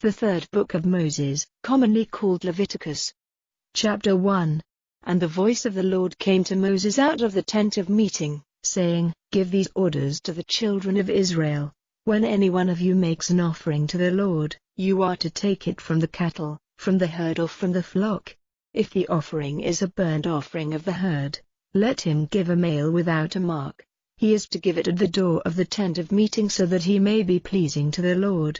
The third book of Moses, commonly called Leviticus. Chapter 1. And the voice of the Lord came to Moses out of the tent of meeting, saying, Give these orders to the children of Israel. When any one of you makes an offering to the Lord, you are to take it from the cattle, from the herd or from the flock. If the offering is a burnt offering of the herd, let him give a male without a mark. He is to give it at the door of the tent of meeting so that he may be pleasing to the Lord.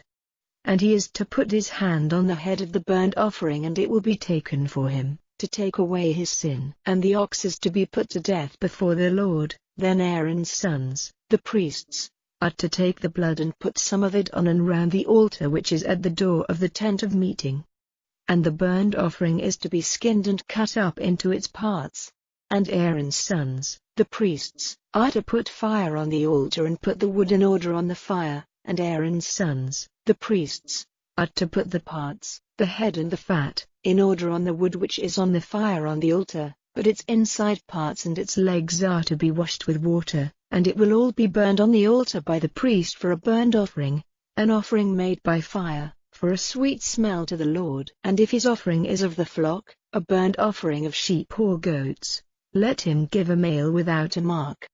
And he is to put his hand on the head of the burnt offering and it will be taken for him, to take away his sin. And the ox is to be put to death before the Lord. Then Aaron's sons, the priests, are to take the blood and put some of it on and round the altar which is at the door of the tent of meeting. And the burnt offering is to be skinned and cut up into its parts. And Aaron's sons, the priests, are to put fire on the altar and put the wood in order on the fire. And Aaron's sons, the priests, are to put the parts, the head and the fat, in order on the wood which is on the fire on the altar, but its inside parts and its legs are to be washed with water, and it will all be burned on the altar by the priest for a burnt offering, an offering made by fire, for a sweet smell to the Lord. And if his offering is of the flock, a burnt offering of sheep or goats, let him give a male without a mark.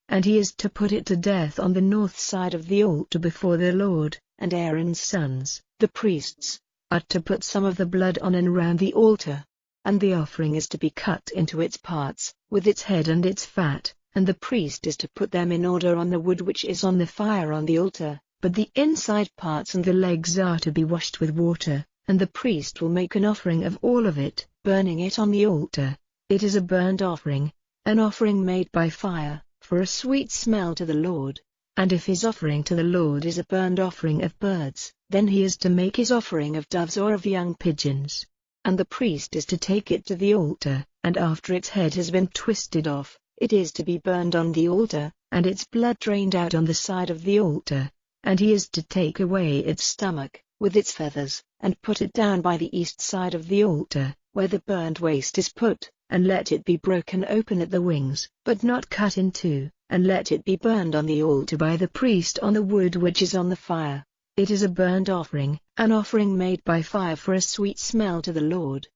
And he is to put it to death on the north side of the altar before the Lord. And Aaron's sons, the priests, are to put some of the blood on and round the altar. And the offering is to be cut into its parts, with its head and its fat, and the priest is to put them in order on the wood which is on the fire on the altar, but the inside parts and the legs are to be washed with water, and the priest will make an offering of all of it, burning it on the altar. It is a burnt offering, an offering made by fire, for a sweet smell to the Lord. And if his offering to the Lord is a burnt offering of birds, then he is to make his offering of doves or of young pigeons. And the priest is to take it to the altar, and after its head has been twisted off, it is to be burned on the altar, and its blood drained out on the side of the altar. And he is to take away its stomach, with its feathers, and put it down by the east side of the altar, where the burnt waste is put, and let it be broken open at the wings, but not cut in two, and let it be burned on the altar by the priest on the wood which is on the fire. It is a burnt offering, an offering made by fire for a sweet smell to the Lord.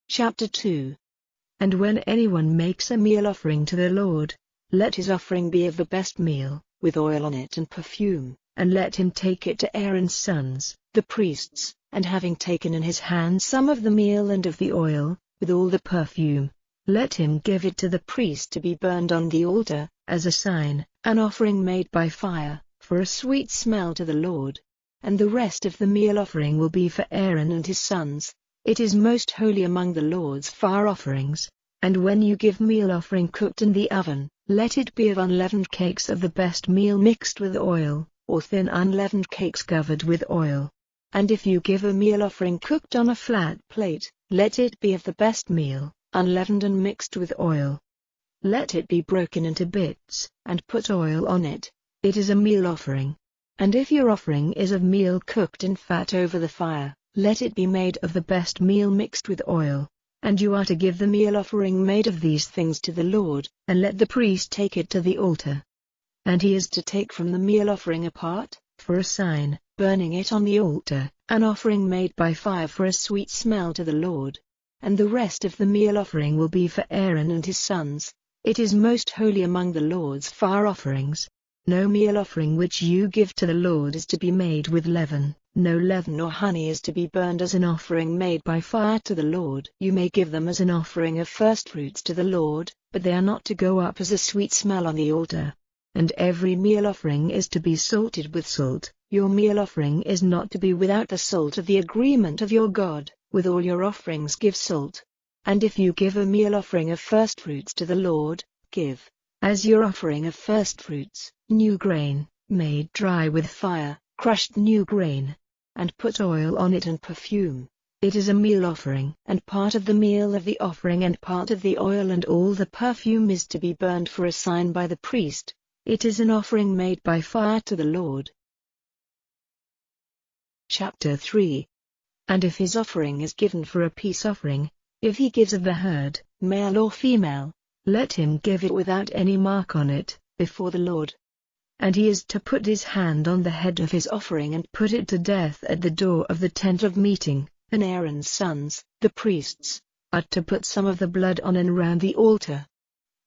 Chapter 2. And when anyone makes a meal offering to the Lord, let his offering be of the best meal, with oil on it and perfume, and let him take it to Aaron's sons, the priests, and having taken in his hand some of the meal and of the oil, with all the perfume, let him give it to the priest to be burned on the altar, as a sign, an offering made by fire, for a sweet smell to the Lord. And the rest of the meal offering will be for Aaron and his sons. It is most holy among the Lord's fire offerings. And when you give meal offering cooked in the oven, let it be of unleavened cakes of the best meal mixed with oil, or thin unleavened cakes covered with oil. And if you give a meal offering cooked on a flat plate, let it be of the best meal, unleavened and mixed with oil. Let it be broken into bits, and put oil on it. It is a meal offering. And if your offering is of meal cooked in fat over the fire, let it be made of the best meal mixed with oil. And you are to give the meal offering made of these things to the Lord, and let the priest take it to the altar. And he is to take from the meal offering a part, for a sign, burning it on the altar, an offering made by fire for a sweet smell to the Lord. And the rest of the meal offering will be for Aaron and his sons. It is most holy among the Lord's fire offerings. No meal offering which you give to the Lord is to be made with leaven. No leaven or honey is to be burned as an offering made by fire to the Lord. You may give them as an offering of firstfruits to the Lord, but they are not to go up as a sweet smell on the altar. And every meal offering is to be salted with salt. Your meal offering is not to be without the salt of the agreement of your God. With all your offerings give salt. And if you give a meal offering of firstfruits to the Lord, give, as your offering of firstfruits, new grain, made dry with fire, crushed new grain, and put oil on it and perfume. It is a meal offering, and part of the meal of the offering and part of the oil and all the perfume is to be burned for a sign by the priest. It is an offering made by fire to the Lord. Chapter 3. And if his offering is given for a peace offering, if he gives of the herd, male or female, let him give it without any mark on it, before the Lord. And he is to put his hand on the head of his offering and put it to death at the door of the tent of meeting, and Aaron's sons, the priests, are to put some of the blood on and round the altar.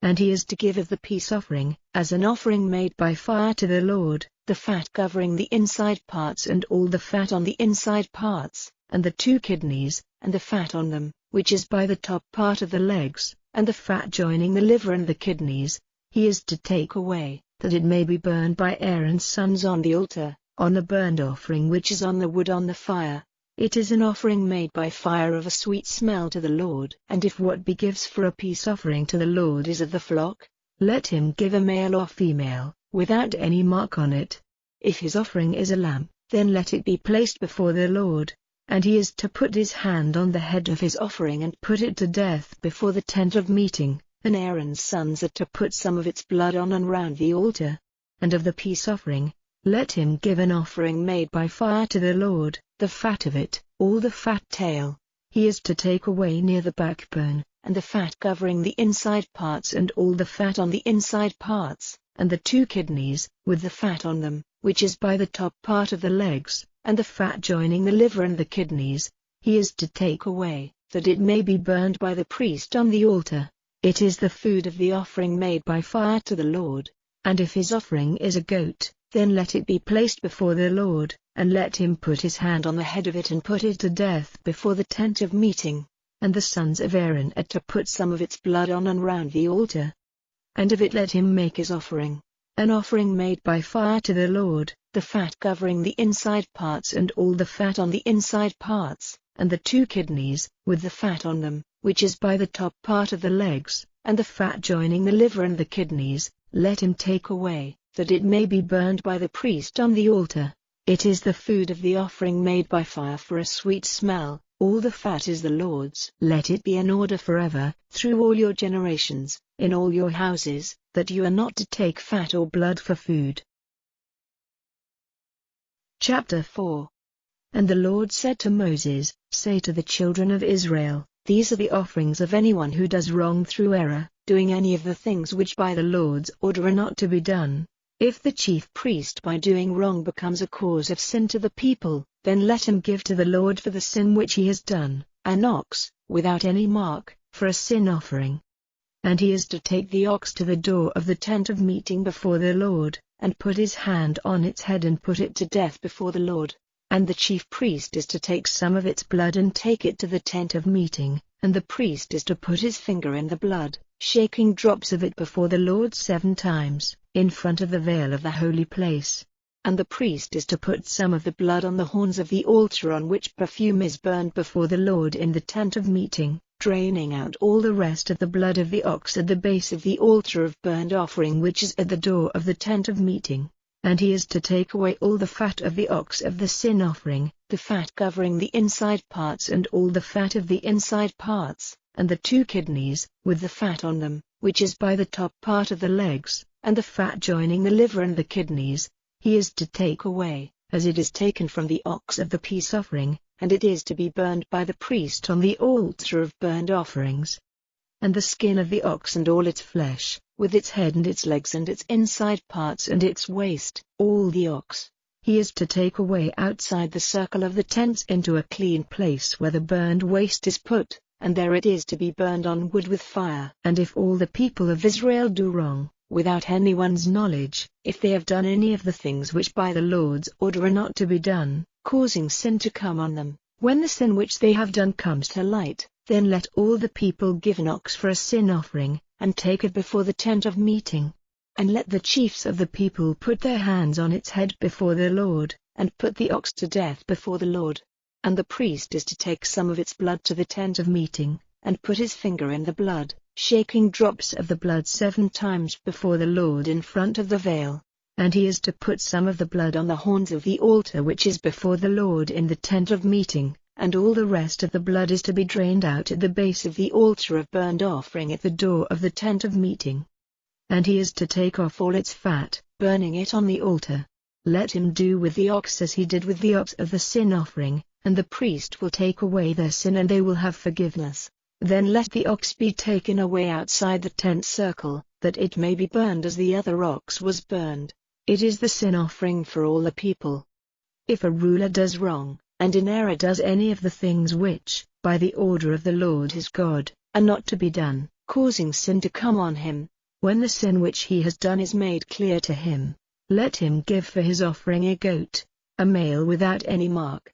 And he is to give of the peace offering, as an offering made by fire to the Lord, the fat covering the inside parts and all the fat on the inside parts, and the 2 kidneys, and the fat on them, which is by the top part of the legs, and the fat joining the liver and the kidneys, he is to take away, that it may be burned by Aaron's sons on the altar, on the burnt offering which is on the wood on the fire. It is an offering made by fire of a sweet smell to the Lord. And if what he gives for a peace offering to the Lord is of the flock, let him give a male or female, without any mark on it. If his offering is a lamb, then let it be placed before the Lord. And he is to put his hand on the head of his offering and put it to death before the tent of meeting, and Aaron's sons are to put some of its blood on and round the altar. And of the peace offering, let him give an offering made by fire to the Lord, the fat of it, all the fat tail. He is to take away near the backbone, and the fat covering the inside parts and all the fat on the inside parts, and the 2 kidneys, with the fat on them, which is by the top part of the legs, and the fat joining the liver and the kidneys, he is to take away, that it may be burned by the priest on the altar. It is the food of the offering made by fire to the Lord. And if his offering is a goat, then let it be placed before the Lord, and let him put his hand on the head of it and put it to death before the tent of meeting. And the sons of Aaron are to put some of its blood on and round the altar. And of it let him make his offering, an offering made by fire to the Lord, the fat covering the inside parts and all the fat on the inside parts, and the 2 kidneys, with the fat on them, which is by the top part of the legs, and the fat joining the liver and the kidneys, let him take away, that it may be burned by the priest on the altar. It is the food of the offering made by fire for a sweet smell. All the fat is the Lord's. Let it be an order forever, through all your generations, in all your houses, that you are not to take fat or blood for food. Chapter 4. And the Lord said to Moses, Say to the children of Israel, These are the offerings of anyone who does wrong through error, doing any of the things which by the Lord's order are not to be done. If the chief priest by doing wrong becomes a cause of sin to the people, then let him give to the Lord for the sin which he has done, an ox, without any mark, for a sin offering. And he is to take the ox to the door of the tent of meeting before the Lord, and put his hand on its head and put it to death before the Lord. And the chief priest is to take some of its blood and take it to the tent of meeting, and the priest is to put his finger in the blood, shaking drops of it before the Lord 7 times, in front of the veil of the holy place. And the priest is to put some of the blood on the horns of the altar on which perfume is burned before the Lord in the tent of meeting, draining out all the rest of the blood of the ox at the base of the altar of burnt offering which is at the door of the tent of meeting. And he is to take away all the fat of the ox of the sin offering, the fat covering the inside parts and all the fat of the inside parts, and the 2 kidneys, with the fat on them, which is by the top part of the legs, and the fat joining the liver and the kidneys, he is to take away, as it is taken from the ox of the peace offering, and it is to be burned by the priest on the altar of burnt offerings. And the skin of the ox and all its flesh, with its head and its legs and its inside parts and its waist, all the ox, he is to take away outside the circle of the tents into a clean place where the burned waste is put, and there it is to be burned on wood with fire. And if all the people of Israel do wrong, without anyone's knowledge, if they have done any of the things which by the Lord's order are not to be done, causing sin to come on them, when the sin which they have done comes to light, then let all the people give an ox for a sin offering, and take it before the tent of meeting. And let the chiefs of the people put their hands on its head before the Lord, and put the ox to death before the Lord. And the priest is to take some of its blood to the tent of meeting, and put his finger in the blood, shaking drops of the blood 7 times before the Lord in front of the veil. And he is to put some of the blood on the horns of the altar which is before the Lord in the tent of meeting, and all the rest of the blood is to be drained out at the base of the altar of burnt offering at the door of the tent of meeting. And he is to take off all its fat, burning it on the altar. Let him do with the ox as he did with the ox of the sin offering, and the priest will take away their sin and they will have forgiveness. Then let the ox be taken away outside the tent circle, that it may be burned as the other ox was burned. It is the sin offering for all the people. If a ruler does wrong, and in error does any of the things which, by the order of the Lord his God, are not to be done, causing sin to come on him, when the sin which he has done is made clear to him, let him give for his offering a goat, a male without any mark.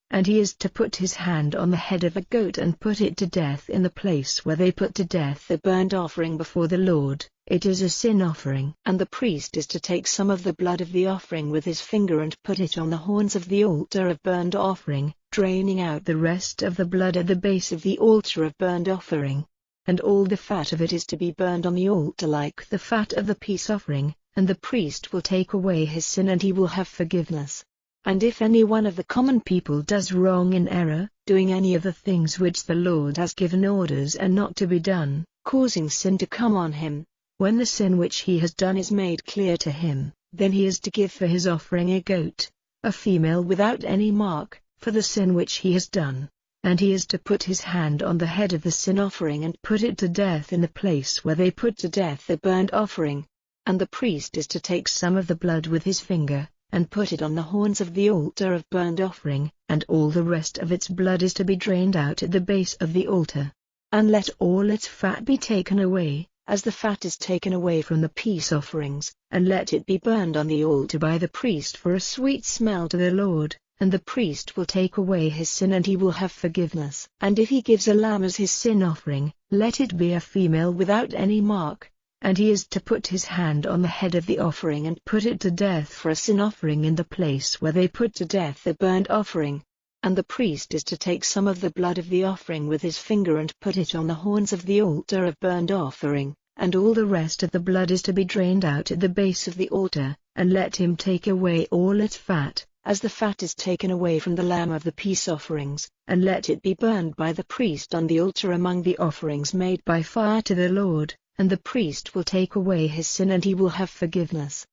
And he is to put his hand on the head of a goat and put it to death in the place where they put to death the burnt offering before the Lord. It is a sin offering. And the priest is to take some of the blood of the offering with his finger and put it on the horns of the altar of burnt offering, draining out the rest of the blood at the base of the altar of burnt offering. And all the fat of it is to be burned on the altar like the fat of the peace offering, and the priest will take away his sin and he will have forgiveness. And if any one of the common people does wrong in error, doing any of the things which the Lord has given orders and not to be done, causing sin to come on him, when the sin which he has done is made clear to him, then he is to give for his offering a goat, a female without any mark, for the sin which he has done. And he is to put his hand on the head of the sin offering and put it to death in the place where they put to death the burnt offering. And the priest is to take some of the blood with his finger, and put it on the horns of the altar of burnt offering, and all the rest of its blood is to be drained out at the base of the altar. And let all its fat be taken away, as the fat is taken away from the peace offerings, and let it be burned on the altar by the priest for a sweet smell to the Lord, and the priest will take away his sin and he will have forgiveness. And if he gives a lamb as his sin offering, let it be a female without any mark. And he is to put his hand on the head of the offering and put it to death for a sin offering in the place where they put to death the burnt offering. And the priest is to take some of the blood of the offering with his finger and put it on the horns of the altar of burnt offering, and all the rest of the blood is to be drained out at the base of the altar, and let him take away all its fat, as the fat is taken away from the lamb of the peace offerings, and let it be burned by the priest on the altar among the offerings made by fire to the Lord. And the priest will take away his sin and he will have forgiveness.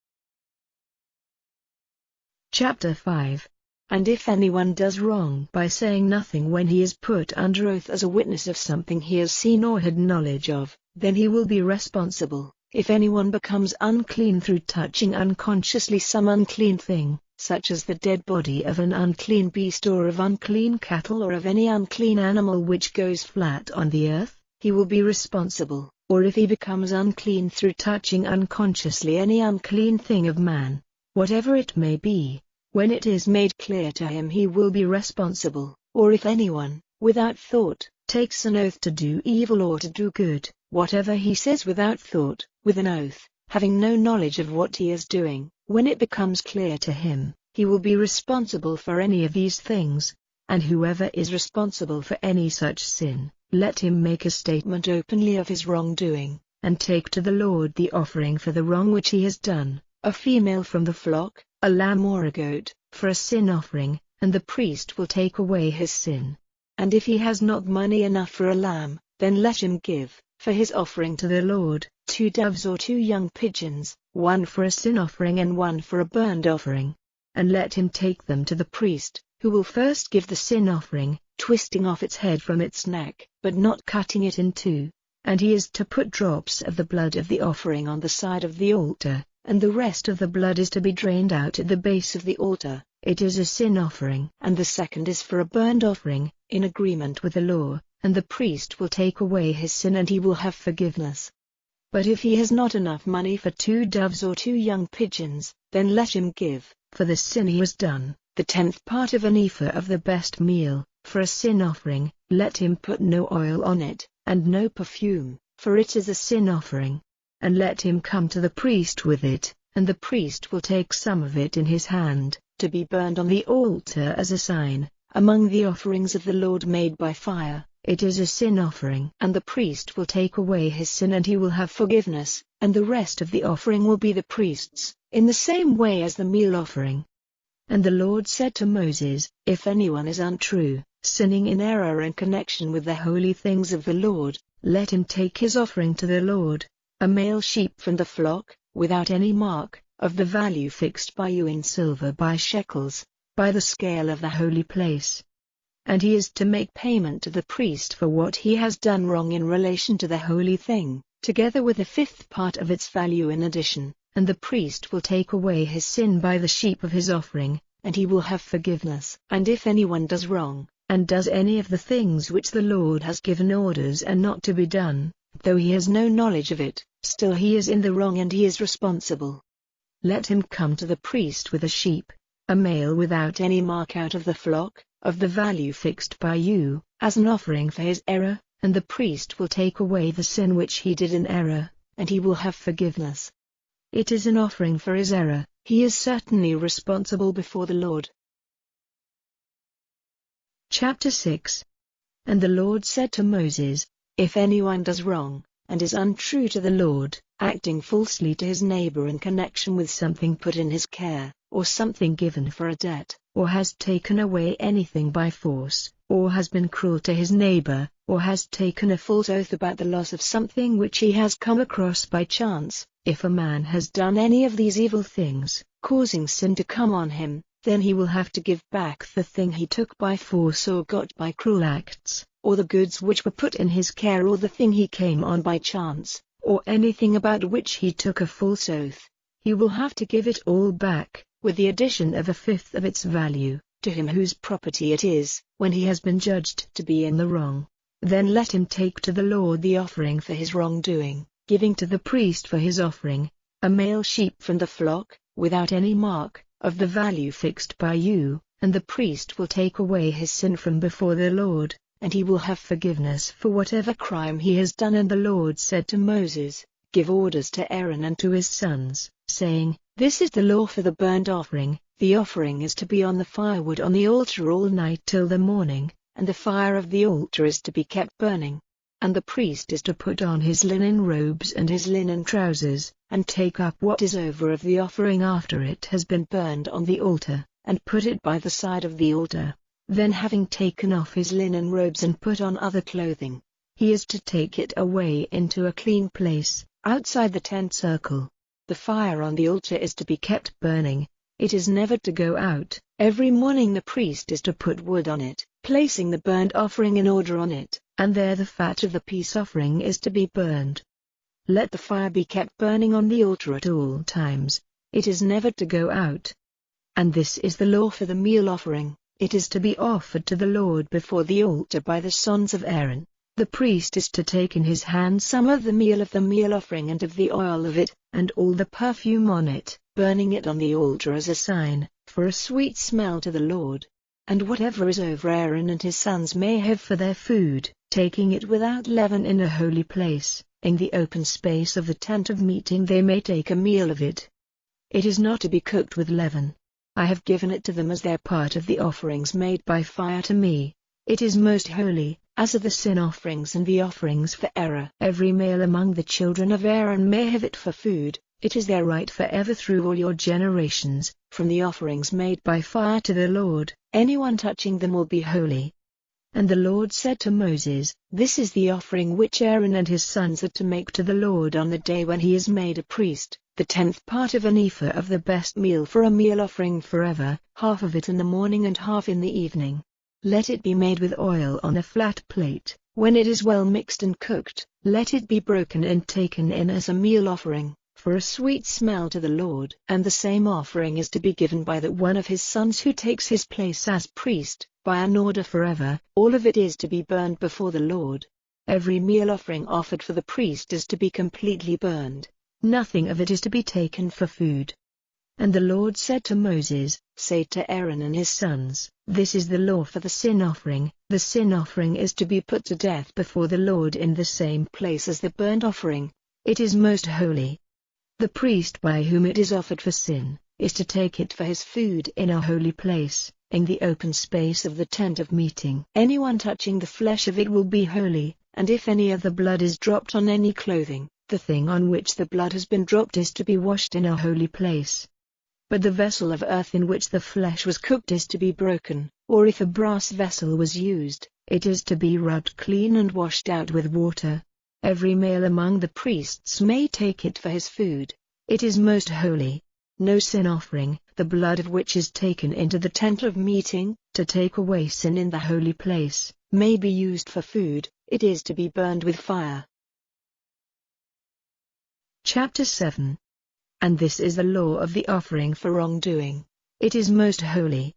Chapter 5. And if anyone does wrong by saying nothing when he is put under oath as a witness of something he has seen or had knowledge of, then he will be responsible. If anyone becomes unclean through touching unconsciously some unclean thing, such as the dead body of an unclean beast or of unclean cattle or of any unclean animal which goes flat on the earth, he will be responsible. Or if he becomes unclean through touching unconsciously any unclean thing of man, whatever it may be, when it is made clear to him he will be responsible. Or if anyone, without thought, takes an oath to do evil or to do good, whatever he says without thought, with an oath, having no knowledge of what he is doing, when it becomes clear to him, he will be responsible for any of these things. And whoever is responsible for any such sin, let him make a statement openly of his wrongdoing, and take to the Lord the offering for the wrong which he has done, a female from the flock, a lamb or a goat, for a sin offering, and the priest will take away his sin. And if he has not money enough for a lamb, then let him give, for his offering to the Lord, 2 doves or 2 young pigeons, one for a sin offering and one for a burnt offering. And let him take them to the priest, who will first give the sin offering, twisting off its head from its neck, but not cutting it in two. And he is to put drops of the blood of the offering on the side of the altar, and the rest of the blood is to be drained out at the base of the altar. It is a sin offering. And the second is for a burnt offering, in agreement with the law, and the priest will take away his sin and he will have forgiveness. But if he has not enough money for 2 doves or 2 young pigeons, then let him give, for the sin he has done, the 10th part of an ephah of the best meal. For a sin offering, let him put no oil on it, and no perfume, for it is a sin offering. And let him come to the priest with it, and the priest will take some of it in his hand, to be burned on the altar as a sign, among the offerings of the Lord made by fire. It is a sin offering. And the priest will take away his sin and he will have forgiveness, and the rest of the offering will be the priest's, in the same way as the meal offering. And the Lord said to Moses, if anyone is untrue, sinning in error in connection with the holy things of the Lord, let him take his offering to the Lord, a male sheep from the flock, without any mark, of the value fixed by you in silver by shekels, by the scale of the holy place. And he is to make payment to the priest for what he has done wrong in relation to the holy thing, together with a 5th part of its value in addition, and the priest will take away his sin by the sheep of his offering, and he will have forgiveness. And if anyone does wrong, and does any of the things which the Lord has given orders and not to be done, though he has no knowledge of it, still he is in the wrong and he is responsible. Let him come to the priest with a sheep, a male without any mark out of the flock, of the value fixed by you, as an offering for his error, and the priest will take away the sin which he did in error, and he will have forgiveness. It is an offering for his error, he is certainly responsible before the Lord. Chapter 6. And the Lord said to Moses, if anyone does wrong, and is untrue to the Lord, acting falsely to his neighbor in connection with something put in his care, or something given for a debt, or has taken away anything by force, or has been cruel to his neighbor, or has taken a false oath about the loss of something which he has come across by chance, if a man has done any of these evil things, causing sin to come on him, then he will have to give back the thing he took by force or got by cruel acts, or the goods which were put in his care, or the thing he came on by chance, or anything about which he took a false oath. He will have to give it all back, with the addition of a fifth of its value, to him whose property it is, when he has been judged to be in the wrong. Then let him take to the Lord the offering for his wrongdoing, giving to the priest for his offering, a male sheep from the flock, without any mark, of the value fixed by you, and the priest will take away his sin from before the Lord, and he will have forgiveness for whatever crime he has done. And the Lord said to Moses, give orders to Aaron and to his sons, saying, this is the law for the burnt offering. The offering is to be on the firewood on the altar all night till the morning, and the fire of the altar is to be kept burning. And the priest is to put on his linen robes and his linen trousers, and take up what is over of the offering after it has been burned on the altar, and put it by the side of the altar. Then having taken off his linen robes and put on other clothing, he is to take it away into a clean place, outside the tent circle. The fire on the altar is to be kept burning, it is never to go out. Every morning the priest is to put wood on it, placing the burnt offering in order on it, and there the fat of the peace offering is to be burned. Let the fire be kept burning on the altar at all times, it is never to go out. And this is the law for the meal offering, it is to be offered to the Lord before the altar by the sons of Aaron. The priest is to take in his hand some of the meal offering and of the oil of it, and all the perfume on it, burning it on the altar as a sign, for a sweet smell to the Lord. And whatever is over Aaron and his sons may have for their food, taking it without leaven in a holy place, in the open space of the tent of meeting they may take a meal of it. It is not to be cooked with leaven. I have given it to them as their part of the offerings made by fire to me. It is most holy, as are the sin offerings and the offerings for error. Every male among the children of Aaron may have it for food, it is their right forever through all your generations, from the offerings made by fire to the Lord. Anyone touching them will be holy. And the Lord said to Moses, this is the offering which Aaron and his sons are to make to the Lord on the day when he is made a priest, the 10th part of an ephah of the best meal for a meal offering forever, half of it in the morning and half in the evening. Let it be made with oil on a flat plate. When it is well mixed and cooked, let it be broken and taken in as a meal offering, for a sweet smell to the Lord. And the same offering is to be given by the one of his sons who takes his place as priest, by an order forever. All of it is to be burned before the Lord. Every meal offering offered for the priest is to be completely burned. Nothing of it is to be taken for food. And the Lord said to Moses, say to Aaron and his sons, this is the law for the sin offering. The sin offering is to be put to death before the Lord in the same place as the burnt offering. It is most holy. The priest by whom it is offered for sin, is to take it for his food in a holy place, in the open space of the tent of meeting. Anyone touching the flesh of it will be holy, and if any of the blood is dropped on any clothing, the thing on which the blood has been dropped is to be washed in a holy place. But the vessel of earth in which the flesh was cooked is to be broken, or if a brass vessel was used, it is to be rubbed clean and washed out with water. Every male among the priests may take it for his food. It is most holy. No sin offering, the blood of which is taken into the tent of meeting, to take away sin in the holy place, may be used for food, it is to be burned with fire. Chapter 7. And this is the law of the offering for wrongdoing. It is most holy.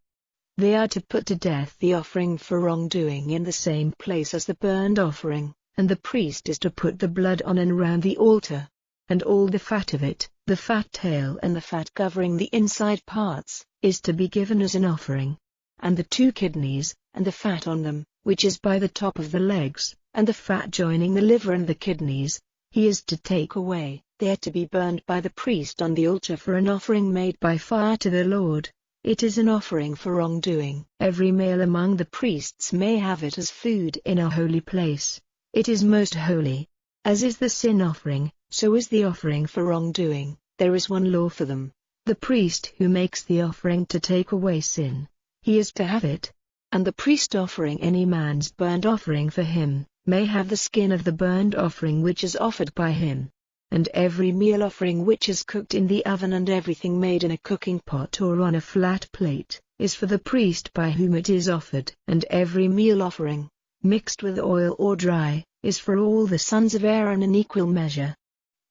They are to put to death the offering for wrongdoing in the same place as the burnt offering, and the priest is to put the blood on and round the altar. And all the fat of it, the fat tail and the fat covering the inside parts, is to be given as an offering. And the 2 kidneys, and the fat on them, which is by the top of the legs, and the fat joining the liver and the kidneys, he is to take away. They are to be burned by the priest on the altar for an offering made by fire to the Lord. It is an offering for wrongdoing. Every male among the priests may have it as food in a holy place. It is most holy. As is the sin offering, so is the offering for wrongdoing. There is one law for them. The priest who makes the offering to take away sin, he is to have it. And the priest offering any man's burnt offering for him, may have the skin of the burnt offering which is offered by him. And every meal offering which is cooked in the oven and everything made in a cooking pot or on a flat plate, is for the priest by whom it is offered. And every meal offering, mixed with oil or dry, is for all the sons of Aaron in equal measure.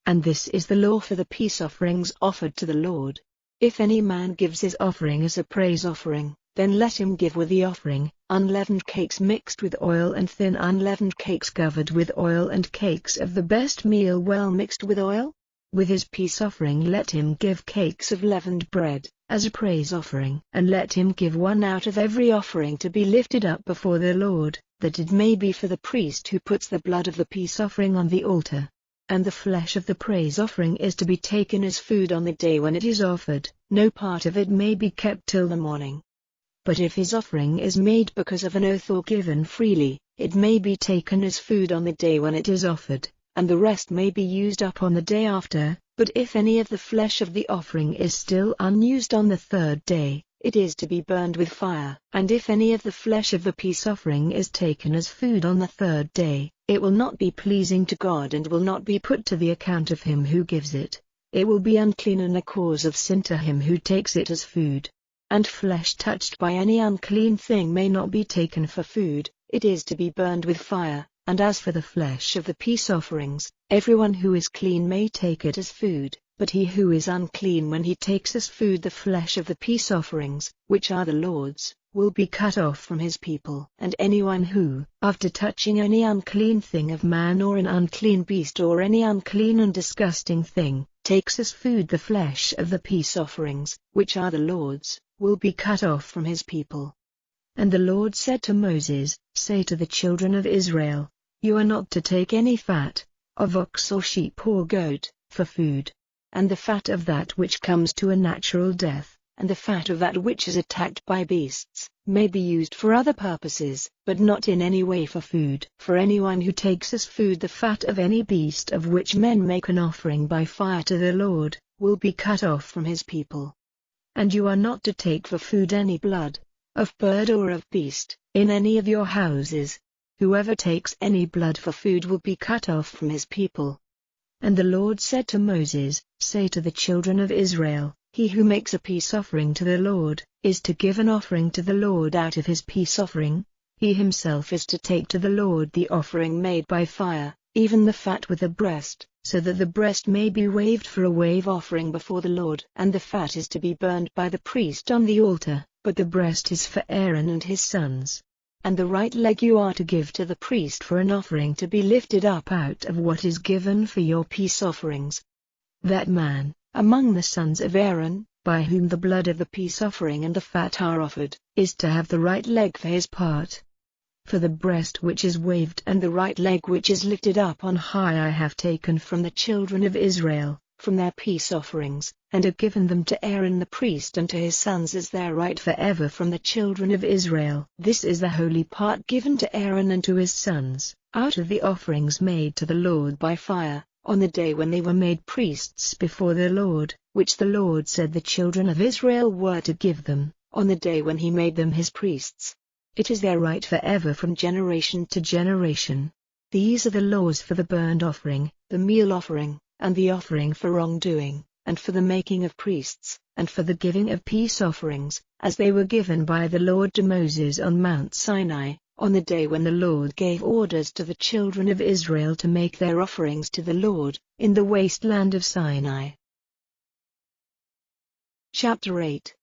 And this is the law for the peace offerings offered to the Lord. If any man gives his offering as a praise offering, then let him give with the offering, unleavened cakes mixed with oil and thin unleavened cakes covered with oil and cakes of the best meal well mixed with oil. With his peace offering let him give cakes of leavened bread, as a praise offering. And let him give one out of every offering to be lifted up before the Lord, that it may be for the priest who puts the blood of the peace offering on the altar. And the flesh of the praise offering is to be taken as food on the day when it is offered. No part of it may be kept till the morning. But if his offering is made because of an oath or given freely, it may be taken as food on the day when it is offered, and the rest may be used up on the day after. But if any of the flesh of the offering is still unused on the 3rd day, it is to be burned with fire. And if any of the flesh of the peace offering is taken as food on the 3rd day, it will not be pleasing to God and will not be put to the account of him who gives it. It will be unclean and a cause of sin to him who takes it as food. And flesh touched by any unclean thing may not be taken for food, it is to be burned with fire. And as for the flesh of the peace offerings, everyone who is clean may take it as food, but he who is unclean when he takes as food the flesh of the peace offerings, which are the Lord's, will be cut off from his people. And anyone who, after touching any unclean thing of man or an unclean beast or any unclean and disgusting thing, takes as food the flesh of the peace offerings, which are the Lord's, will be cut off from his people. And the Lord said to Moses, Say to the children of Israel, You are not to take any fat, of ox or sheep or goat, for food. And the fat of that which comes to a natural death, and the fat of that which is attacked by beasts, may be used for other purposes, but not in any way for food. For anyone who takes as food the fat of any beast of which men make an offering by fire to the Lord, will be cut off from his people. And you are not to take for food any blood, of bird or of beast, in any of your houses. Whoever takes any blood for food will be cut off from his people. And the Lord said to Moses, Say to the children of Israel, He who makes a peace offering to the Lord, is to give an offering to the Lord out of his peace offering. He himself is to take to the Lord the offering made by fire, even the fat with the breast, so that the breast may be waved for a wave offering before the Lord. And the fat is to be burned by the priest on the altar, but the breast is for Aaron and his sons. And the right leg you are to give to the priest for an offering to be lifted up out of what is given for your peace offerings. That man, among the sons of Aaron, by whom the blood of the peace offering and the fat are offered, is to have the right leg for his part. For the breast which is waved and the right leg which is lifted up on high I have taken from the children of Israel, from their peace offerings, and have given them to Aaron the priest and to his sons as their right forever from the children of Israel. This is the holy part given to Aaron and to his sons, out of the offerings made to the Lord by fire, on the day when they were made priests before the Lord, which the Lord said the children of Israel were to give them, on the day when he made them his priests. It is their right forever from generation to generation. These are the laws for the burnt offering, the meal offering, and the offering for wrongdoing, and for the making of priests, and for the giving of peace offerings, as they were given by the Lord to Moses on Mount Sinai, on the day when the Lord gave orders to the children of Israel to make their offerings to the Lord, in the wasteland of Sinai. Chapter 8.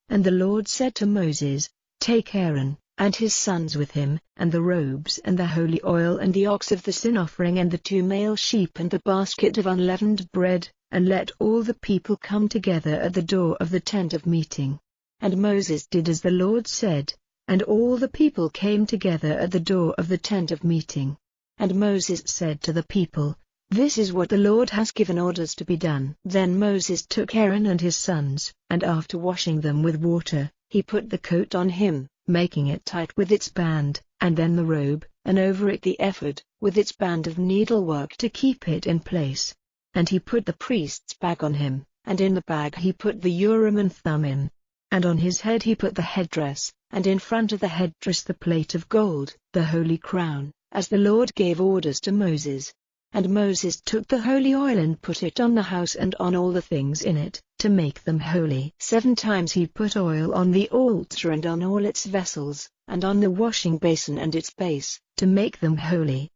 And the Lord said to Moses, Take Aaron, and his sons with him, and the robes and the holy oil and the ox of the sin offering and the 2 male sheep and the basket of unleavened bread, and let all the people come together at the door of the tent of meeting. And Moses did as the Lord said, and all the people came together at the door of the tent of meeting. And Moses said to the people, This is what the Lord has given orders to be done. Then Moses took Aaron and his sons, and after washing them with water, he put the coat on him, making it tight with its band, and then the robe, and over it the ephod, with its band of needlework to keep it in place. And he put the priest's bag on him, and in the bag he put the Urim and Thummim. And on his head he put the headdress, and in front of the headdress the plate of gold, the holy crown, as the Lord gave orders to Moses. And Moses took the holy oil and put it on the house and on all the things in it, to make them holy. 7 times he put oil on the altar and on all its vessels, and on the washing basin and its base, to make them holy.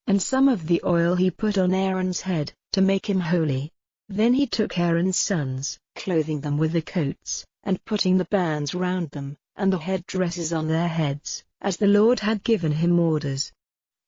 And some of the oil he put on Aaron's head, to make him holy. Then he took Aaron's sons, clothing them with the coats, and putting the bands round them, and the headdresses on their heads, as the Lord had given him orders.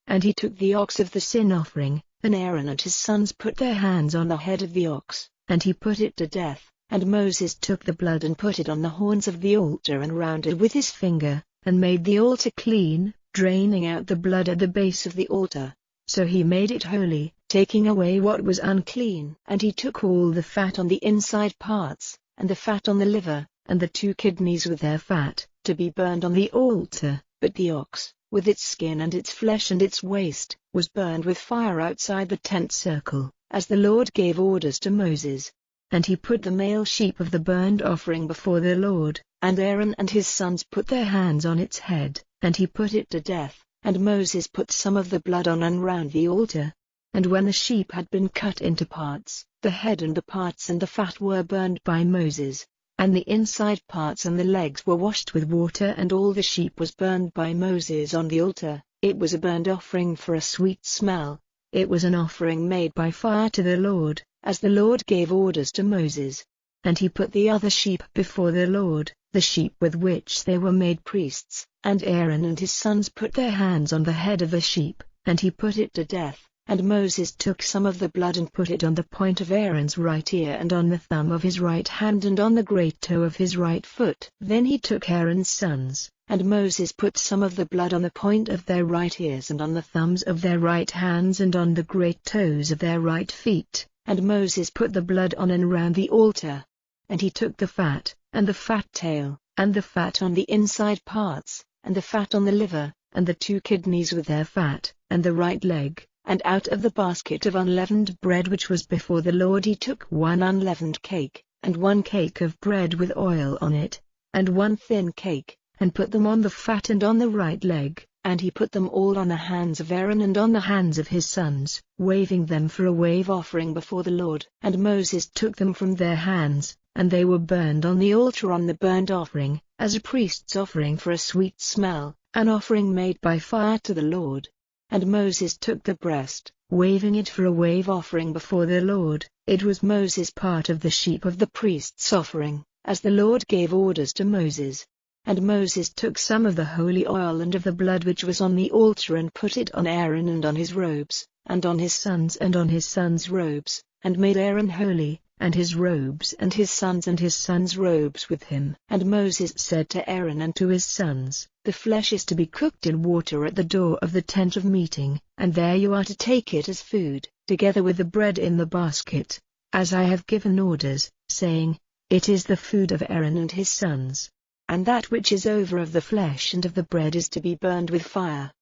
And he took the ox of the sin offering, and Aaron and his sons put their hands on the head of the ox, and he put it to death. And Moses took the blood and put it on the horns of the altar and round it with his finger, and made the altar clean, draining out the blood at the base of the altar. So he made it holy, taking away what was unclean. And he took all the fat on the inside parts, and the fat on the liver, and the 2 kidneys with their fat, to be burned on the altar. But the ox, with its skin and its flesh and its waist, was burned with fire outside the tent circle, as the Lord gave orders to Moses. And he put the male sheep of the burnt offering before the Lord, and Aaron and his sons put their hands on its head, and he put it to death. And Moses put some of the blood on and round the altar. And when the sheep had been cut into parts, the head and the parts and the fat were burned by Moses. And the inside parts and the legs were washed with water, and all the sheep was burned by Moses on the altar. It was a burnt offering for a sweet smell. It was an offering made by fire to the Lord, as the Lord gave orders to Moses. And he put the other sheep before the Lord, the sheep with which they were made priests, and Aaron and his sons put their hands on the head of the sheep, and he put it to death. And Moses took some of the blood and put it on the point of Aaron's right ear and on the thumb of his right hand and on the great toe of his right foot. Then he took Aaron's sons, and Moses put some of the blood on the point of their right ears and on the thumbs of their right hands and on the great toes of their right feet. And Moses put the blood on and round the altar. And he took the fat, and the fat tail, and the fat on the inside parts, and the fat on the liver, and the 2 kidneys with their fat, and the right leg. And out of the basket of unleavened bread which was before the Lord he took 1 unleavened cake, and 1 cake of bread with oil on it, and 1 thin cake, and put them on the fat and on the right leg, and he put them all on the hands of Aaron and on the hands of his sons, waving them for a wave offering before the Lord. And Moses took them from their hands, and they were burned on the altar on the burnt offering, as a priest's offering for a sweet smell, an offering made by fire to the Lord. And Moses took the breast, waving it for a wave offering before the Lord. It was Moses' part of the sheep of the priest's offering, as the Lord gave orders to Moses. And Moses took some of the holy oil and of the blood which was on the altar and put it on Aaron and on his robes, and on his sons' robes, and made Aaron holy, and his robes and his sons' robes with him. And Moses said to Aaron and to his sons, The flesh is to be cooked in water at the door of the tent of meeting, and there you are to take it as food, together with the bread in the basket, as I have given orders, saying, It is the food of Aaron and his sons. And that which is over of the flesh and of the bread is to be burned with fire.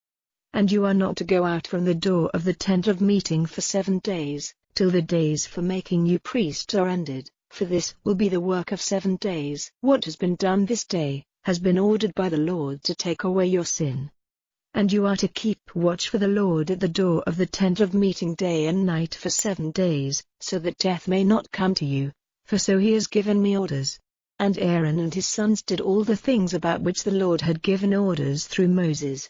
And you are not to go out from the door of the tent of meeting for 7 days, till the days for making you priests are ended, for this will be the work of 7 days. What has been done this day, has been ordered by the Lord to take away your sin. And you are to keep watch for the Lord at the door of the tent of meeting day and night for 7 days, so that death may not come to you, for so he has given me orders. And Aaron and his sons did all the things about which the Lord had given orders through Moses.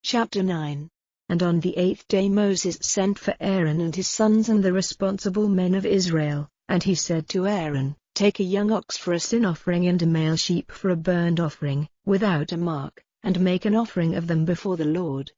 Chapter 9. And on the 8th day Moses sent for Aaron and his sons and the responsible men of Israel, And he said to Aaron, Take a young ox for a sin offering and a male sheep for a burnt offering, without a mark, and make an offering of them before the Lord.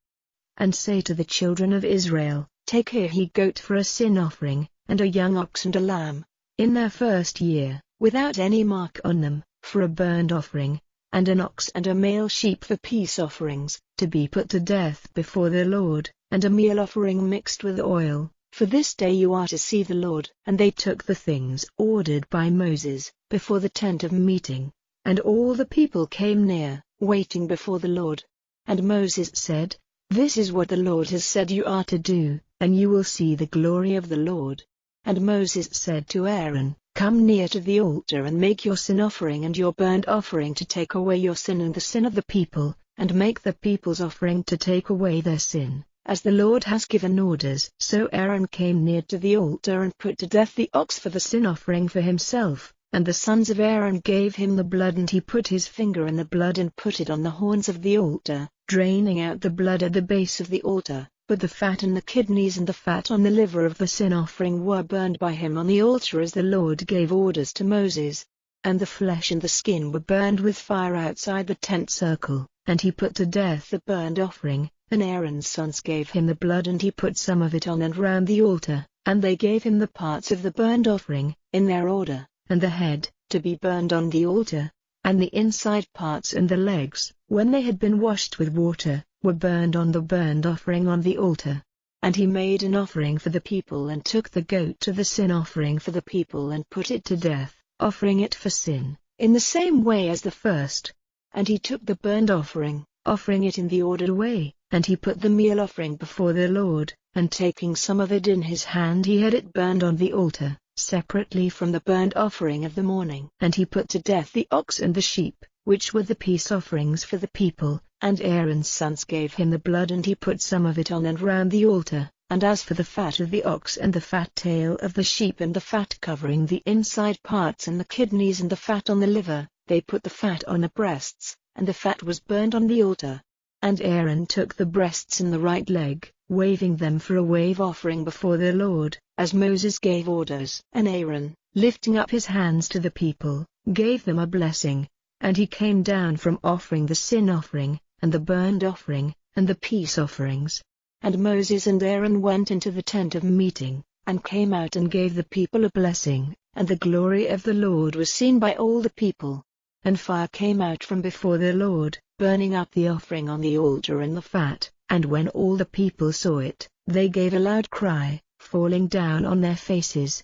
And say to the children of Israel, Take a he-goat for a sin offering, and a young ox and a lamb, in their first year, without any mark on them, for a burnt offering, and an ox and a male sheep for peace offerings, to be put to death before the Lord, and a meal offering mixed with oil, for this day you are to see the Lord. And they took the things ordered by Moses, before the tent of meeting, and all the people came near, waiting before the Lord. And Moses said, This is what the Lord has said you are to do, and you will see the glory of the Lord. And Moses said to Aaron, Come near to the altar and make your sin offering and your burnt offering to take away your sin and the sin of the people, and make the people's offering to take away their sin, as the Lord has given orders. So Aaron came near to the altar and put to death the ox for the sin offering for himself, and the sons of Aaron gave him the blood, and he put his finger in the blood and put it on the horns of the altar, draining out the blood at the base of the altar. But the fat and the kidneys and the fat on the liver of the sin offering were burned by him on the altar as the Lord gave orders to Moses. And the flesh and the skin were burned with fire outside the tent circle, and he put to death the burnt offering. And Aaron's sons gave him the blood, and he put some of it on and round the altar, and they gave him the parts of the burnt offering, in their order, and the head, to be burned on the altar, and the inside parts and the legs, when they had been washed with water, were burned on the burnt offering on the altar. And he made an offering for the people, and took the goat to the sin offering for the people, and put it to death, offering it for sin, in the same way as the first. And he took the burnt offering, offering it in the ordered way, and he put the meal offering before the Lord, and taking some of it in his hand he had it burned on the altar, separately from the burnt offering of the morning. And he put to death the ox and the sheep, which were the peace offerings for the people, and Aaron's sons gave him the blood, and he put some of it on and round the altar. And as for the fat of the ox and the fat tail of the sheep and the fat covering the inside parts and the kidneys and the fat on the liver, they put the fat on the breasts, and the fat was burned on the altar. And Aaron took the breasts and the right leg, waving them for a wave offering before the Lord, as Moses gave orders. And Aaron, lifting up his hands to the people, gave them a blessing. And he came down from offering the sin offering, and the burnt offering, and the peace offerings. And Moses and Aaron went into the tent of meeting, and came out and gave the people a blessing, and the glory of the Lord was seen by all the people. And fire came out from before the Lord, burning up the offering on the altar and the fat, and when all the people saw it, they gave a loud cry, falling down on their faces.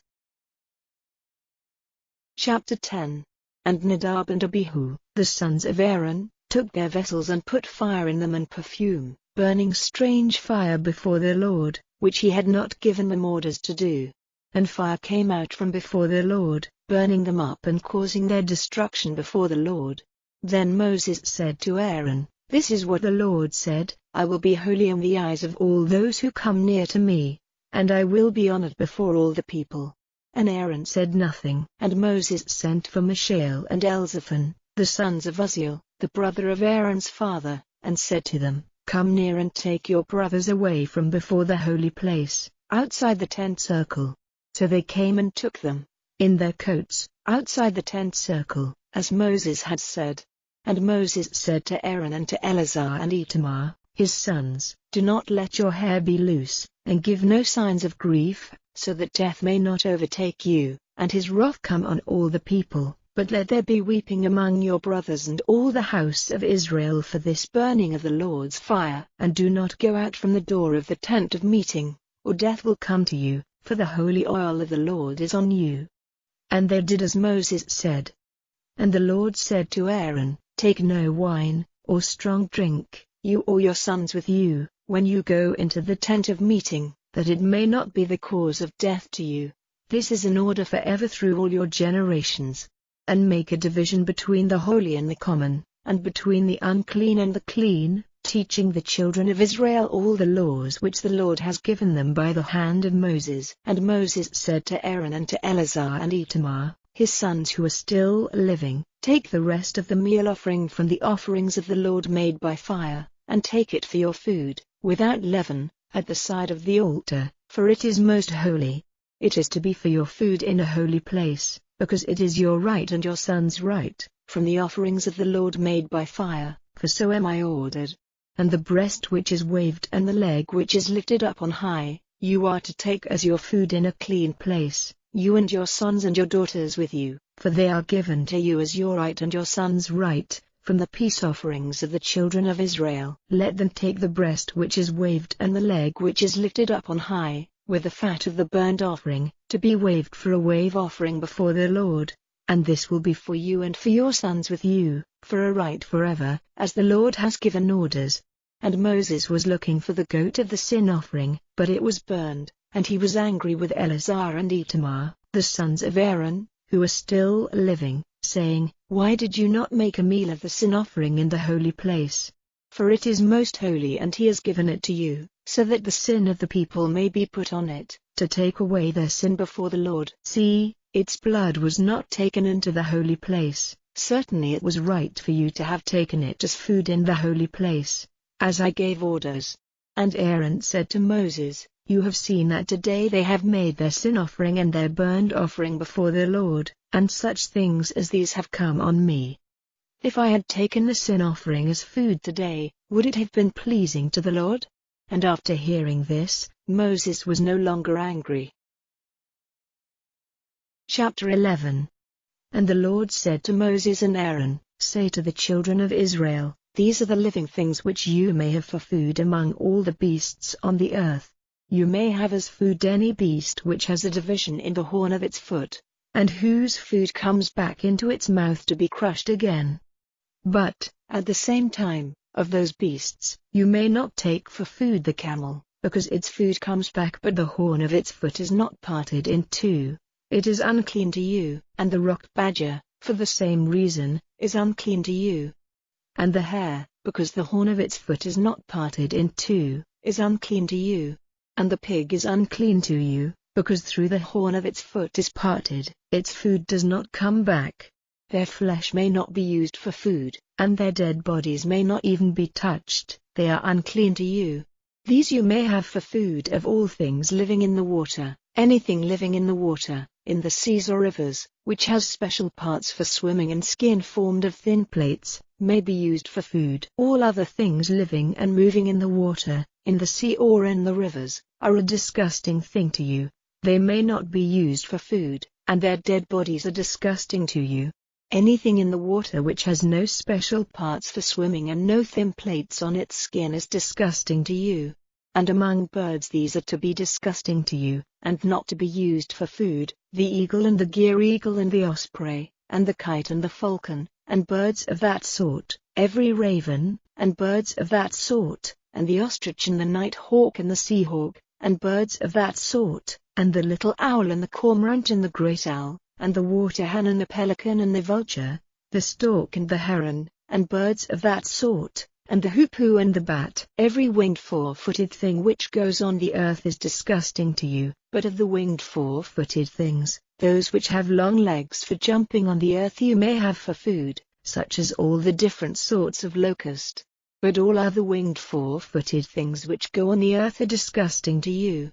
Chapter 10. And Nadab and Abihu, the sons of Aaron, took their vessels and put fire in them and perfume, burning strange fire before the Lord, which he had not given them orders to do. And fire came out from before the Lord, burning them up and causing their destruction before the Lord. Then Moses said to Aaron, This is what the Lord said, I will be holy in the eyes of all those who come near to me, and I will be honored before all the people. And Aaron said nothing. And Moses sent for Mishael and Elzaphan, the sons of Uzziel, the brother of Aaron's father, and said to them, Come near and take your brothers away from before the holy place, outside the tent circle. So they came and took them, in their coats, outside the tent circle, as Moses had said. And Moses said to Aaron and to Eleazar and Itamar, his sons, Do not let your hair be loose, and give no signs of grief, so that death may not overtake you, and his wrath come on all the people, but let there be weeping among your brothers and all the house of Israel for this burning of the Lord's fire. And do not go out from the door of the tent of meeting, or death will come to you, for the holy oil of the Lord is on you. And they did as Moses said. And the Lord said to Aaron, Take no wine, or strong drink, you or your sons with you, when you go into the tent of meeting, that it may not be the cause of death to you. This is an order forever through all your generations. And make a division between the holy and the common, and between the unclean and the clean, teaching the children of Israel all the laws which the Lord has given them by the hand of Moses. And Moses said to Aaron and to Eleazar and Itamar, his sons who are still living, Take the rest of the meal offering from the offerings of the Lord made by fire, and take it for your food, without leaven, at the side of the altar, for it is most holy. it is to be for your food in a holy place, because it is your right and your son's right, from the offerings of the Lord made by fire, for so am I ordered. And the breast which is waved and the leg which is lifted up on high, you are to take as your food in a clean place, you and your sons and your daughters with you, for they are given to you as your right and your son's right, from the peace offerings of the children of Israel. Let them take the breast which is waved and the leg which is lifted up on high, with the fat of the burnt offering, to be waved for a wave offering before the Lord. And this will be for you and for your sons with you, for a right forever, as the Lord has given orders. And Moses was looking for the goat of the sin offering, but it was burned, and he was angry with Eleazar and Itamar, the sons of Aaron, who were still living, saying, Why did you not make a meal of the sin offering in the holy place? For it is most holy, and he has given it to you, so that the sin of the people may be put on it, to take away their sin before the Lord. See, its blood was not taken into the holy place. Certainly it was right for you to have taken it as food in the holy place, as I gave orders. And Aaron said to Moses, You have seen that today they have made their sin offering and their burnt offering before the Lord, and such things as these have come on me. If I had taken the sin offering as food today, would it have been pleasing to the Lord? And after hearing this, Moses was no longer angry. Chapter 11. And the Lord said to Moses and Aaron, Say to the children of Israel, These are the living things which you may have for food among all the beasts on the earth. You may have as food any beast which has a division in the horn of its foot, and whose food comes back into its mouth to be crushed again. But, at the same time, of those beasts, you may not take for food the camel, because its food comes back but the horn of its foot is not parted in two. It is unclean to you. And the rock badger, for the same reason, is unclean to you. And the hare, because the horn of its foot is not parted in two, is unclean to you. And the pig is unclean to you, because through the horn of its foot is parted, its food does not come back. Their flesh may not be used for food, and their dead bodies may not even be touched, they are unclean to you. These you may have for food of all things living in the water, anything living in the water, in the seas or rivers, which has special parts for swimming and skin formed of thin plates, may be used for food. All other things living and moving in the water, in the sea or in the rivers, are a disgusting thing to you. They may not be used for food, and their dead bodies are disgusting to you. Anything in the water which has no special parts for swimming and no thin plates on its skin is disgusting to you. And among birds these are to be disgusting to you, and not to be used for food, the eagle and the gier eagle and the osprey, and the kite and the falcon, and birds of that sort, every raven, and birds of that sort, and the ostrich and the night hawk and the sea hawk, and birds of that sort, and the little owl and the cormorant and the great owl, and the water hen and the pelican and the vulture, the stork and the heron, and birds of that sort, and the hoopoe and the bat. Every winged four-footed thing which goes on the earth is disgusting to you, but of the winged four-footed things, those which have long legs for jumping on the earth you may have for food, such as all the different sorts of locust. But all other winged four-footed things which go on the earth are disgusting to you.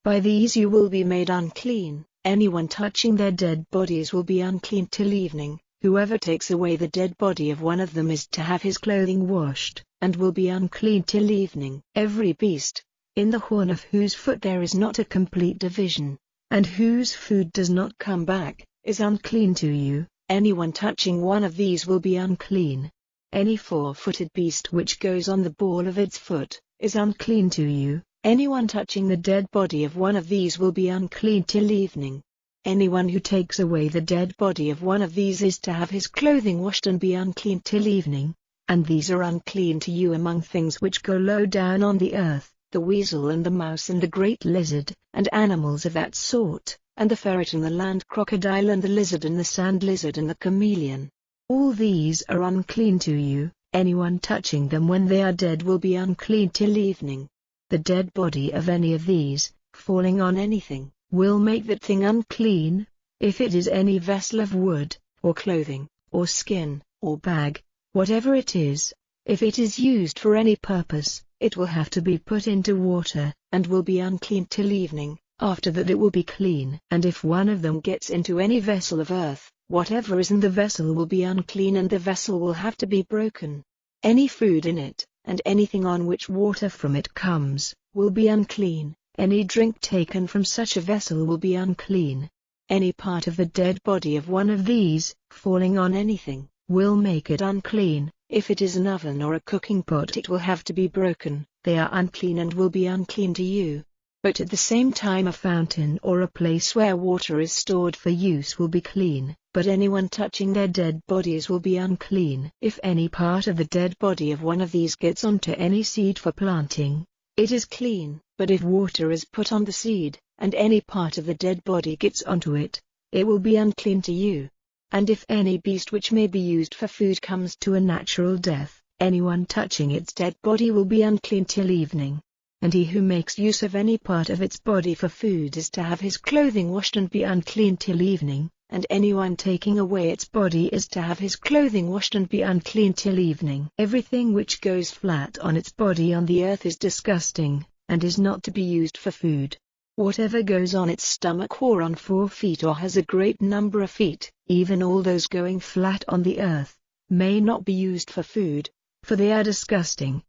By these you will be made unclean. Anyone touching their dead bodies will be unclean till evening. Whoever takes away the dead body of one of them is to have his clothing washed, and will be unclean till evening. Every beast, in the horn of whose foot there is not a complete division, and whose food does not come back, is unclean to you. Anyone touching one of these will be unclean. Any four-footed beast which goes on the ball of its foot, is unclean to you. Anyone touching the dead body of one of these will be unclean till evening. Anyone who takes away the dead body of one of these is to have his clothing washed and be unclean till evening. And these are unclean to you among things which go low down on the earth, the weasel and the mouse and the great lizard, and animals of that sort, and the ferret and the land crocodile and the lizard and the sand lizard and the chameleon. All these are unclean to you. Anyone touching them when they are dead will be unclean till evening. The dead body of any of these, falling on anything, will make that thing unclean. If it is any vessel of wood, or clothing, or skin, or bag, whatever it is, if it is used for any purpose, it will have to be put into water, and will be unclean till evening. after that it will be clean. And if one of them gets into any vessel of earth, whatever is in the vessel will be unclean, and the vessel will have to be broken. Any food in it, and anything on which water from it comes, will be unclean. Any drink taken from such a vessel will be unclean. Any part of the dead body of one of these, falling on anything, will make it unclean. If it is an oven or a cooking pot, it will have to be broken. They are unclean and will be unclean to you. But at the same time a fountain or a place where water is stored for use will be clean. But anyone touching their dead bodies will be unclean. If any part of the dead body of one of these gets onto any seed for planting, it is clean. But if water is put on the seed, and any part of the dead body gets onto it, it will be unclean to you. And if any beast which may be used for food comes to a natural death, anyone touching its dead body will be unclean till evening. And he who makes use of any part of its body for food is to have his clothing washed and be unclean till evening. And anyone taking away its body is to have his clothing washed and be unclean till evening. Everything which goes flat on its body on the earth is disgusting, and is not to be used for food. Whatever goes on its stomach or on 4 feet or has a great number of feet, even all those going flat on the earth, may not be used for food, for they are disgusting.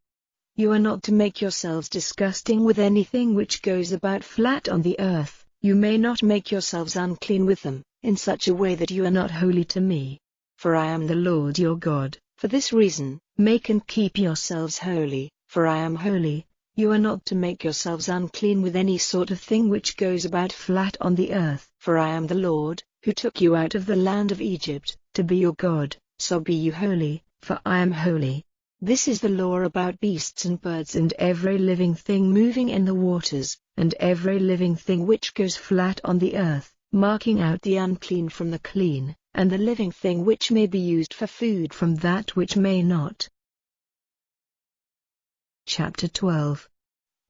You are not to make yourselves disgusting with anything which goes about flat on the earth. You may not make yourselves unclean with them, in such a way that you are not holy to me. For I am the Lord your God. For this reason, make and keep yourselves holy, for I am holy. You are not to make yourselves unclean with any sort of thing which goes about flat on the earth. For I am the Lord, who took you out of the land of Egypt, to be your God. So be you holy, for I am holy. This is the law about beasts and birds and every living thing moving in the waters, and every living thing which goes flat on the earth, marking out the unclean from the clean, and the living thing which may be used for food from that which may not. Chapter 12.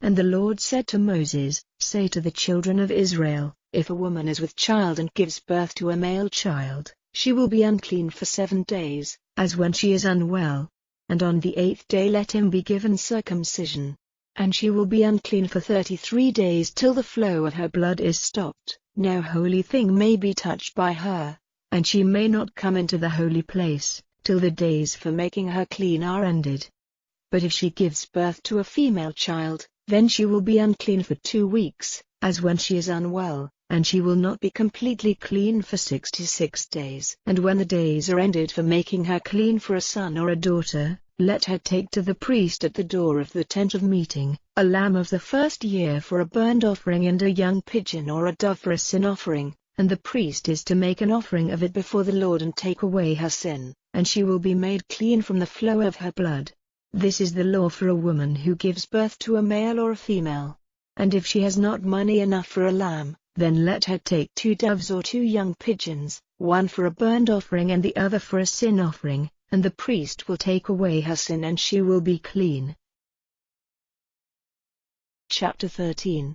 And the Lord said to Moses, Say to the children of Israel, If a woman is with child and gives birth to a male child, she will be unclean for 7 days, as when she is unwell. And on the 8th day let him be given circumcision. And she will be unclean for 33 days till the flow of her blood is stopped. No holy thing may be touched by her, and she may not come into the holy place, till the days for making her clean are ended. But if she gives birth to a female child, then she will be unclean for 2 weeks, as when she is unwell, and she will not be completely clean for 66 days. And when the days are ended for making her clean for a son or a daughter, let her take to the priest at the door of the tent of meeting, a lamb of the first year for a burnt offering and a young pigeon or a dove for a sin offering, and the priest is to make an offering of it before the Lord and take away her sin, and she will be made clean from the flow of her blood. This is the law for a woman who gives birth to a male or a female. And if she has not money enough for a lamb, then let her take 2 doves or 2 young pigeons, one for a burnt offering and the other for a sin offering, and the priest will take away her sin and she will be clean. Chapter 13.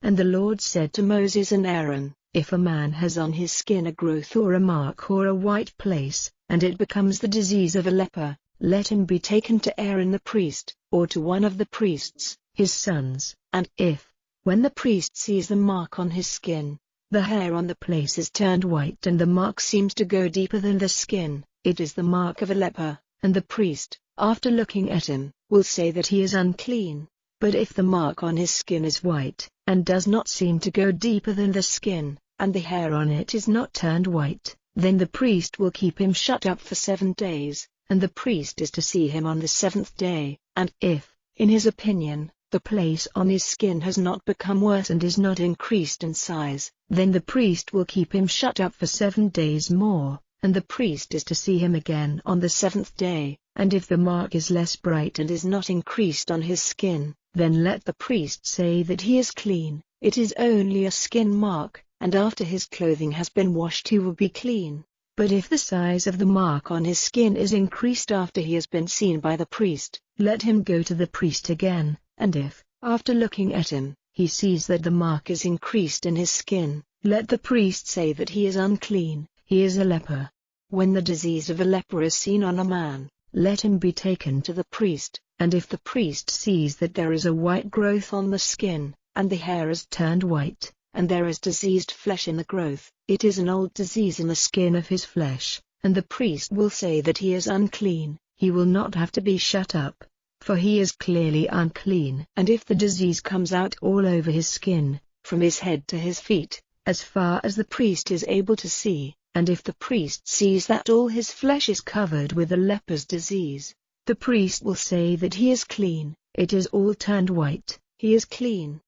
And the Lord said to Moses and Aaron, If a man has on his skin a growth or a mark or a white place, and it becomes the disease of a leper, let him be taken to Aaron the priest, or to one of the priests, his sons, and if, when the priest sees the mark on his skin, the hair on the place is turned white and the mark seems to go deeper than the skin, it is the mark of a leper, and the priest, after looking at him, will say that he is unclean. But if the mark on his skin is white, and does not seem to go deeper than the skin, and the hair on it is not turned white, then the priest will keep him shut up for 7 days, and the priest is to see him on the 7th day, and if, in his opinion, the place on his skin has not become worse and is not increased in size, then the priest will keep him shut up for 7 days more, and the priest is to see him again on the 7th day, and if the mark is less bright and is not increased on his skin, then let the priest say that he is clean. It is only a skin mark, and after his clothing has been washed he will be clean. But if the size of the mark on his skin is increased after he has been seen by the priest, let him go to the priest again, and if, after looking at him, he sees that the mark is increased in his skin, let the priest say that he is unclean, he is a leper. When the disease of a leper is seen on a man, let him be taken to the priest, and if the priest sees that there is a white growth on the skin, and the hair is turned white, and there is diseased flesh in the growth, it is an old disease in the skin of his flesh, and the priest will say that he is unclean, he will not have to be shut up, for he is clearly unclean. And if the disease comes out all over his skin, from his head to his feet, as far as the priest is able to see, and if the priest sees that all his flesh is covered with the leper's disease, the priest will say that he is clean, it is all turned white, he is clean.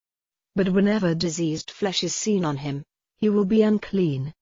But whenever diseased flesh is seen on him, he will be unclean.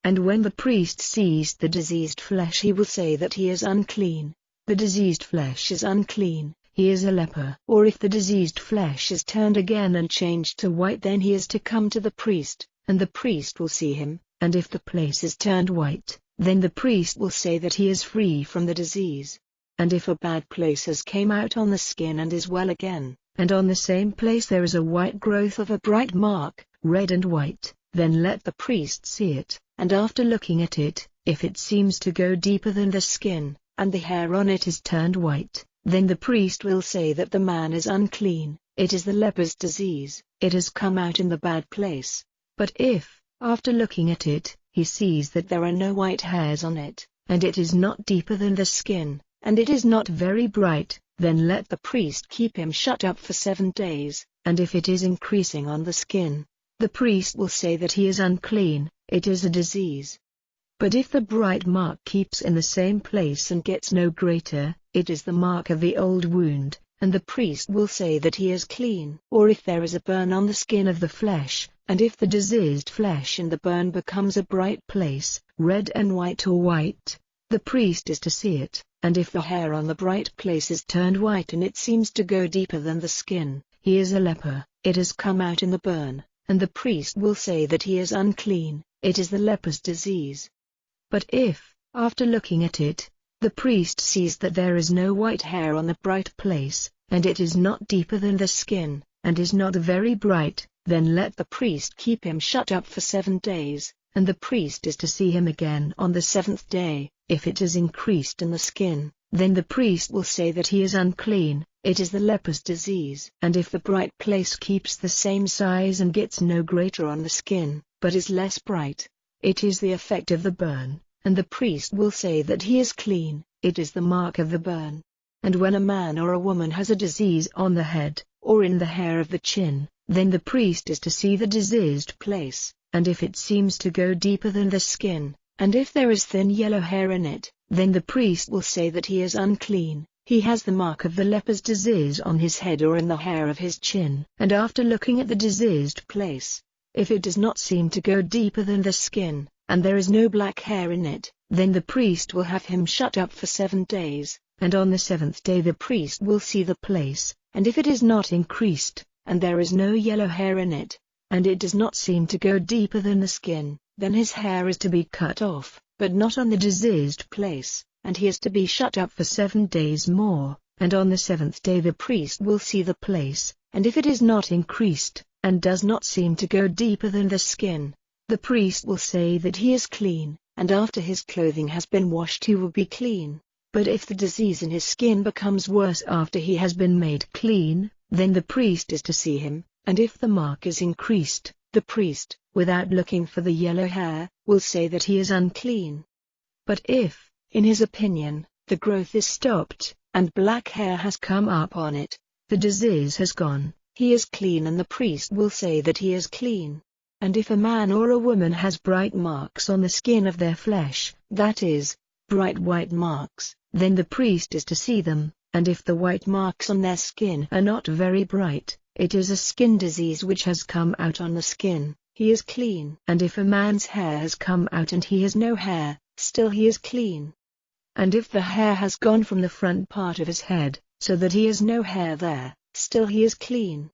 And when the priest sees the diseased flesh, he will say that he is unclean. The diseased flesh is unclean, he is a leper. Or if the diseased flesh is turned again and changed to white, then he is to come to the priest, and the priest will see him, and if the place is turned white, then the priest will say that he is free from the disease. And if a bad place has came out on the skin and is well again, and on the same place there is a white growth of a bright mark, red and white, then let the priest see it, and after looking at it, if it seems to go deeper than the skin, and the hair on it is turned white, then the priest will say that the man is unclean, it is the leper's disease, it has come out in the bad place. But if, after looking at it, he sees that there are no white hairs on it, and it is not deeper than the skin, and it is not very bright, then let the priest keep him shut up for 7 days, and if it is increasing on the skin, the priest will say that he is unclean, it is a disease. But if the bright mark keeps in the same place and gets no greater, it is the mark of the old wound, and the priest will say that he is clean. Or if there is a burn on the skin of the flesh, and if the diseased flesh in the burn becomes a bright place, red and white or white, the priest is to see it, and if the hair on the bright place is turned white and it seems to go deeper than the skin, he is a leper, it has come out in the burn, and the priest will say that he is unclean, it is the leper's disease. But if, after looking at it, the priest sees that there is no white hair on the bright place, and it is not deeper than the skin, and is not very bright, then let the priest keep him shut up for 7 days, and the priest is to see him again on the 7th day. If it is increased in the skin, then the priest will say that he is unclean, it is the leper's disease. And if the bright place keeps the same size and gets no greater on the skin, but is less bright, it is the effect of the burn, and the priest will say that he is clean, it is the mark of the burn. And when a man or a woman has a disease on the head, or in the hair of the chin, then the priest is to see the diseased place, and if it seems to go deeper than the skin, and if there is thin yellow hair in it, then the priest will say that he is unclean, he has the mark of the leper's disease on his head or in the hair of his chin. And after looking at the diseased place, if it does not seem to go deeper than the skin, and there is no black hair in it, then the priest will have him shut up for 7 days, and on the 7th day the priest will see the place, and if it is not increased, and there is no yellow hair in it, and it does not seem to go deeper than the skin, then his hair is to be cut off, but not on the diseased place, and he is to be shut up for 7 days more, and on the 7th day the priest will see the place, and if it is not increased, and does not seem to go deeper than the skin, the priest will say that he is clean, and after his clothing has been washed he will be clean. But if the disease in his skin becomes worse after he has been made clean, then the priest is to see him, and if the mark is increased, the priest, without looking for the yellow hair, will say that he is unclean. But if, in his opinion, the growth is stopped, and black hair has come up on it, the disease has gone, he is clean, and the priest will say that he is clean. And if a man or a woman has bright marks on the skin of their flesh, that is, bright white marks, then the priest is to see them, and if the white marks on their skin are not very bright, it is a skin disease which has come out on the skin, he is clean. And if a man's hair has come out and he has no hair, still he is clean. And if the hair has gone from the front part of his head, so that he has no hair there, still he is clean.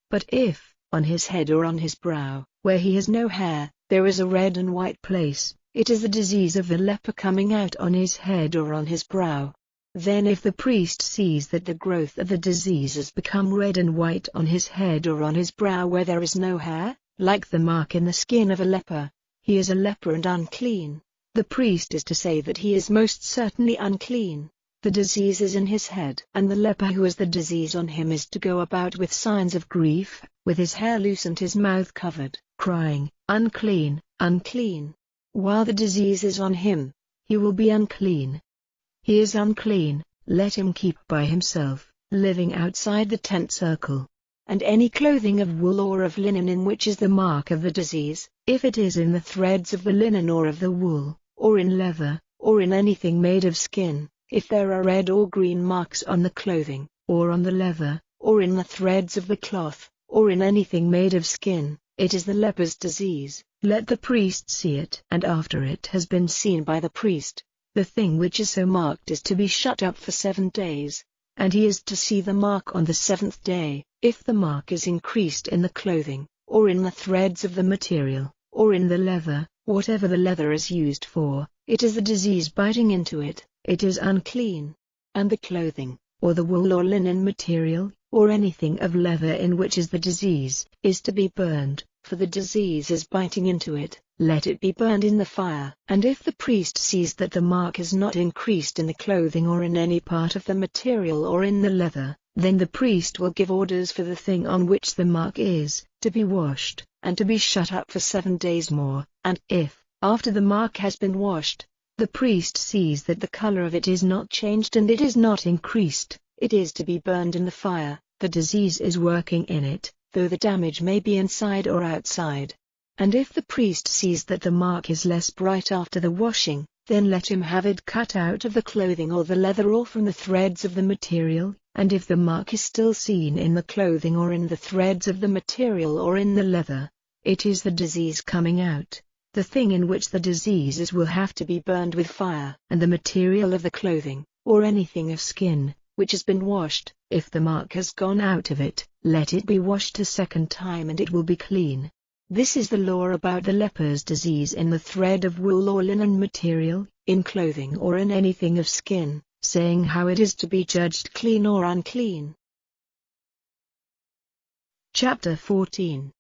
But if, on his head or on his brow, where he has no hair, there is a red and white place, it is the disease of the leper coming out on his head or on his brow. Then if the priest sees that the growth of the disease has become red and white on his head or on his brow where there is no hair, like the mark in the skin of a leper, he is a leper and unclean. The priest is to say that he is most certainly unclean. The disease is in his head. And the leper who has the disease on him is to go about with signs of grief, with his hair loose and his mouth covered, crying, "Unclean, unclean." While the disease is on him, he will be unclean. He is unclean, let him keep by himself, living outside the tent circle. And any clothing of wool or of linen in which is the mark of the disease, if it is in the threads of the linen or of the wool, or in leather, or in anything made of skin, if there are red or green marks on the clothing, or on the leather, or in the threads of the cloth, or in anything made of skin, it is the leper's disease. Let the priest see it. And after it has been seen by the priest, the thing which is so marked is to be shut up for 7 days. And he is to see the mark on the 7th day. If the mark is increased in the clothing, or in the threads of the material, or in the leather, whatever the leather is used for, it is the disease biting into it, it is unclean. And the clothing, or the wool or linen material, or anything of leather in which is the disease, is to be burned, for the disease is biting into it, let it be burned in the fire. And if the priest sees that the mark is not increased in the clothing or in any part of the material or in the leather, then the priest will give orders for the thing on which the mark is, to be washed, and to be shut up for 7 days more. And if, after the mark has been washed, the priest sees that the color of it is not changed and it is not increased, it is to be burned in the fire. The disease is working in it, though the damage may be inside or outside. And if the priest sees that the mark is less bright after the washing, then let him have it cut out of the clothing or the leather or from the threads of the material. And if the mark is still seen in the clothing or in the threads of the material or in the leather, it is the disease coming out. The thing in which the disease is will have to be burned with fire. And the material of the clothing, or anything of skin, which has been washed, if the mark has gone out of it, let it be washed a second time and it will be clean. This is the law about the leper's disease in the thread of wool or linen material, in clothing or in anything of skin, saying how it is to be judged clean or unclean. Chapter 14.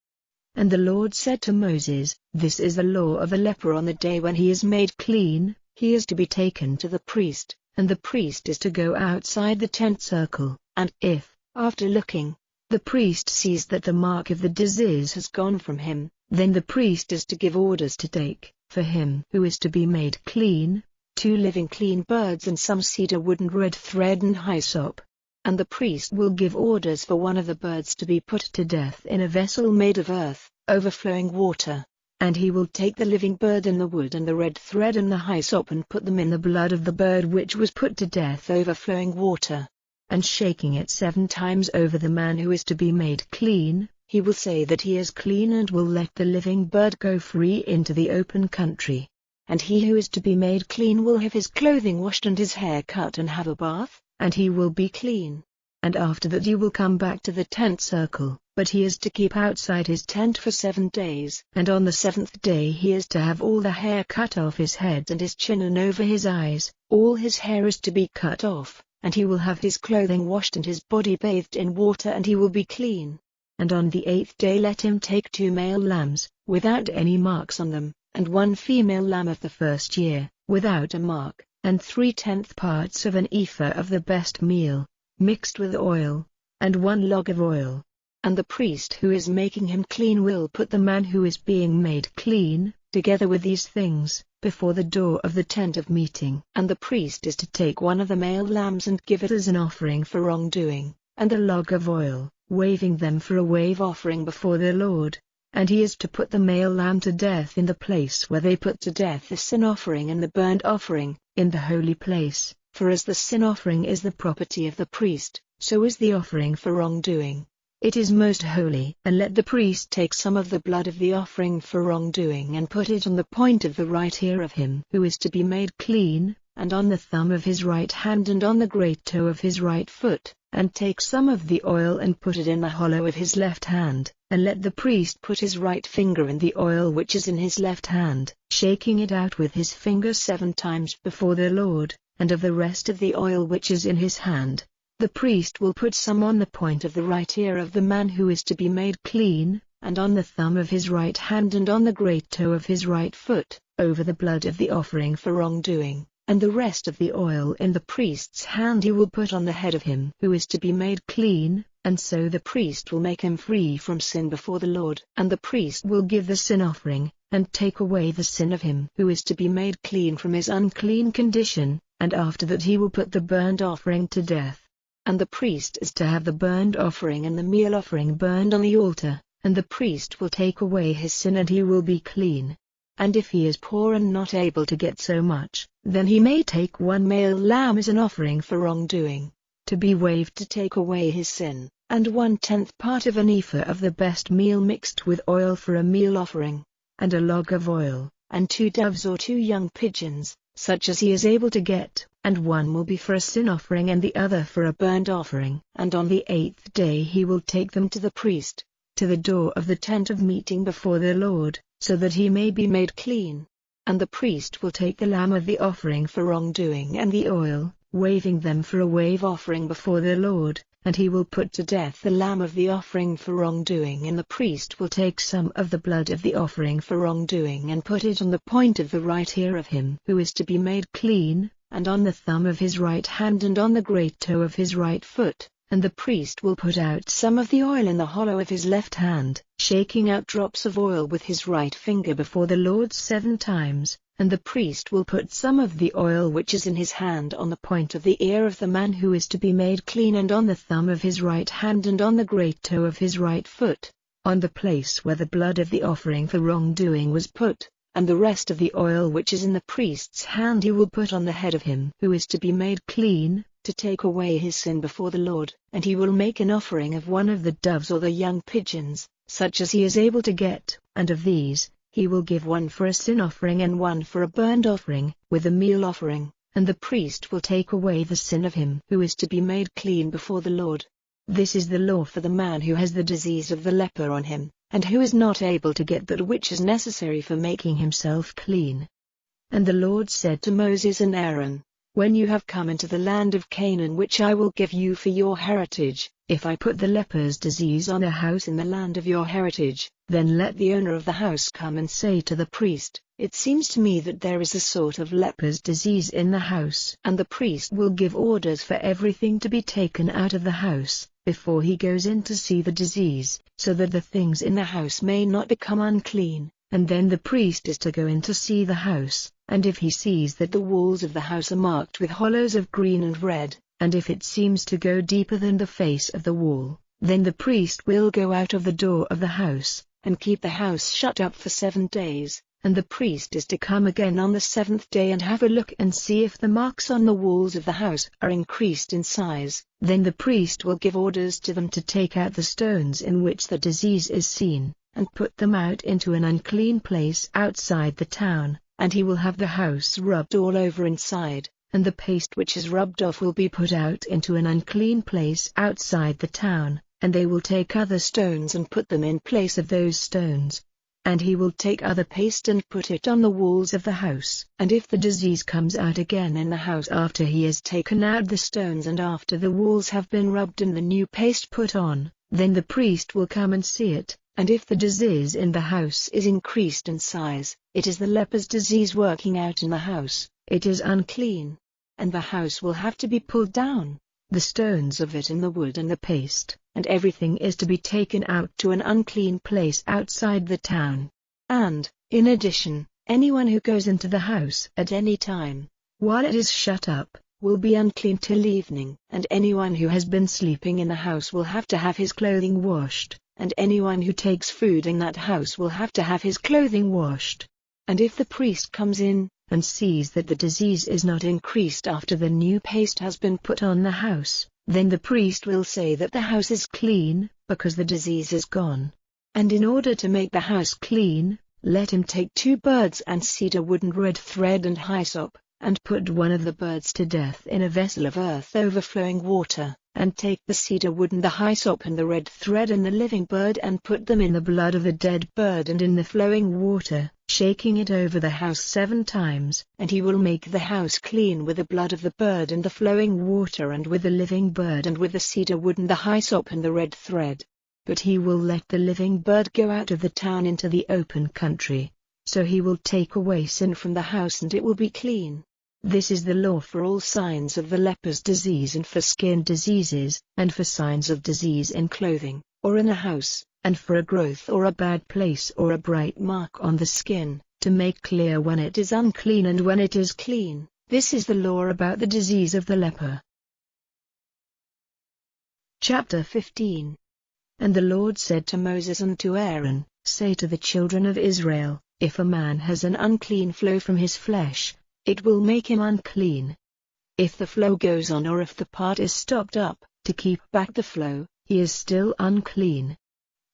And the Lord said to Moses, This is the law of the leper on the day when he is made clean, he is to be taken to the priest, and the priest is to go outside the tent circle, and if, after looking, the priest sees that the mark of the disease has gone from him, then the priest is to give orders to take, for him who is to be made clean, 2 living clean birds and some cedar wood and red thread and hyssop. And the priest will give orders for one of the birds to be put to death in a vessel made of earth, overflowing water. And he will take the living bird and the wood and the red thread and the hyssop and put them in the blood of the bird which was put to death overflowing water. And shaking it 7 times over the man who is to be made clean, he will say that he is clean and will let the living bird go free into the open country. And he who is to be made clean will have his clothing washed and his hair cut and have a bath, and he will be clean. And after that he will come back to the tent circle, but he is to keep outside his tent for 7 days. And on the 7th day he is to have all the hair cut off his head and his chin and over his eyes, all his hair is to be cut off, and he will have his clothing washed and his body bathed in water and he will be clean. And on the 8th day let him take 2 male lambs, without any marks on them, and 1 female lamb of the first year, without a mark, and 3/10 parts of an ephah of the best meal, mixed with oil, and 1 log of oil. And the priest who is making him clean will put the man who is being made clean, together with these things, before the door of the tent of meeting. And the priest is to take 1 of the male lambs and give it as an offering for wrongdoing, and a log of oil, waving them for a wave offering before the Lord. And he is to put the male lamb to death in the place where they put to death the sin offering and the burnt offering, in the holy place, for as the sin offering is the property of the priest, so is the offering for wrongdoing. It is most holy. And let the priest take some of the blood of the offering for wrongdoing and put it on the point of the right ear of him who is to be made clean, and on the thumb of his right hand and on the great toe of his right foot, and take some of the oil and put it in the hollow of his left hand, and let the priest put his right finger in the oil which is in his left hand, shaking it out with his finger 7 times before the Lord, and of the rest of the oil which is in his hand, the priest will put some on the point of the right ear of the man who is to be made clean, and on the thumb of his right hand and on the great toe of his right foot, over the blood of the offering for wrongdoing. and the rest of the oil in the priest's hand he will put on the head of him who is to be made clean, and so the priest will make him free from sin before the Lord. And the priest will give the sin offering, and take away the sin of him who is to be made clean from his unclean condition, and after that he will put the burnt offering to death. And the priest is to have the burnt offering and the meal offering burned on the altar, and the priest will take away his sin and he will be clean. And if he is poor and not able to get so much, then he may take one male lamb as an offering for wrongdoing, to be waved to take away his sin, and 1/10 part of an ephah of the best meal mixed with oil for a meal offering, and a log of oil, and 2 doves or 2 young pigeons, such as he is able to get, and one will be for a sin offering and the other for a burnt offering. And on the 8th day he will take them to the priest, to the door of the tent of meeting before the Lord, so that he may be made clean. And the priest will take the lamb of the offering for wrongdoing and the oil, waving them for a wave offering before the Lord, and he will put to death the lamb of the offering for wrongdoing. And the priest will take some of the blood of the offering for wrongdoing and put it on the point of the right ear of him who is to be made clean, and on the thumb of his right hand and on the great toe of his right foot. And the priest will put out some of the oil in the hollow of his left hand, shaking out drops of oil with his right finger before the Lord 7 times, and the priest will put some of the oil which is in his hand on the point of the ear of the man who is to be made clean and on the thumb of his right hand and on the great toe of his right foot, on the place where the blood of the offering for wrongdoing was put. And the rest of the oil which is in the priest's hand he will put on the head of him who is to be made clean, to take away his sin before the Lord. And he will make an offering of one of the doves or the young pigeons, such as he is able to get, and of these, he will give one for a sin offering and one for a burnt offering, with a meal offering, and the priest will take away the sin of him who is to be made clean before the Lord. This is the law for the man who has the disease of the leper on him, and who is not able to get that which is necessary for making himself clean. And the Lord said to Moses and Aaron, when you have come into the land of Canaan which I will give you for your heritage, if I put the leper's disease on a house in the land of your heritage, then let the owner of the house come and say to the priest, it seems to me that there is a sort of leper's disease in the house. And the priest will give orders for everything to be taken out of the house, before he goes in to see the disease, so that the things in the house may not become unclean. And then the priest is to go in to see the house, and if he sees that the walls of the house are marked with hollows of green and red, and if it seems to go deeper than the face of the wall, then the priest will go out of the door of the house, and keep the house shut up for 7 days, and the priest is to come again on the 7th day and have a look and see if the marks on the walls of the house are increased in size. Then the priest will give orders to them to take out the stones in which the disease is seen, and put them out into an unclean place outside the town, and he will have the house rubbed all over inside, and the paste which is rubbed off will be put out into an unclean place outside the town, and they will take other stones and put them in place of those stones. And he will take other paste and put it on the walls of the house. And if the disease comes out again in the house after he has taken out the stones and after the walls have been rubbed and the new paste put on, then the priest will come and see it. And if the disease in the house is increased in size, it is the leper's disease working out in the house, it is unclean. And the house will have to be pulled down, the stones of it and the wood and the paste, and everything is to be taken out to an unclean place outside the town. And, in addition, anyone who goes into the house at any time, while it is shut up, will be unclean till evening. And anyone who has been sleeping in the house will have to have his clothing washed. And anyone who takes food in that house will have to have his clothing washed. And if the priest comes in, and sees that the disease is not increased after the new paste has been put on the house, then the priest will say that the house is clean, because the disease is gone. And in order to make the house clean, let him take 2 birds and cedar wood and red thread and hyssop, and put one of the birds to death in a vessel of earth overflowing water. And take the cedar wood and the hyssop and the red thread and the living bird and put them in the blood of the dead bird and in the flowing water, shaking it over the house 7 times. And he will make the house clean with the blood of the bird and the flowing water and with the living bird and with the cedar wood and the hyssop and the red thread. But he will let the living bird go out of the town into the open country. So he will take away sin from the house and it will be clean. This is the law for all signs of the leper's disease and for skin diseases, and for signs of disease in clothing, or in a house, and for a growth or a bad place or a bright mark on the skin, to make clear when it is unclean and when it is clean. This is the law about the disease of the leper. Chapter 15. And the Lord said to Moses and to Aaron, Say to the children of Israel, If a man has an unclean flow from his flesh, it will make him unclean. If the flow goes on or if the part is stopped up, to keep back the flow, he is still unclean.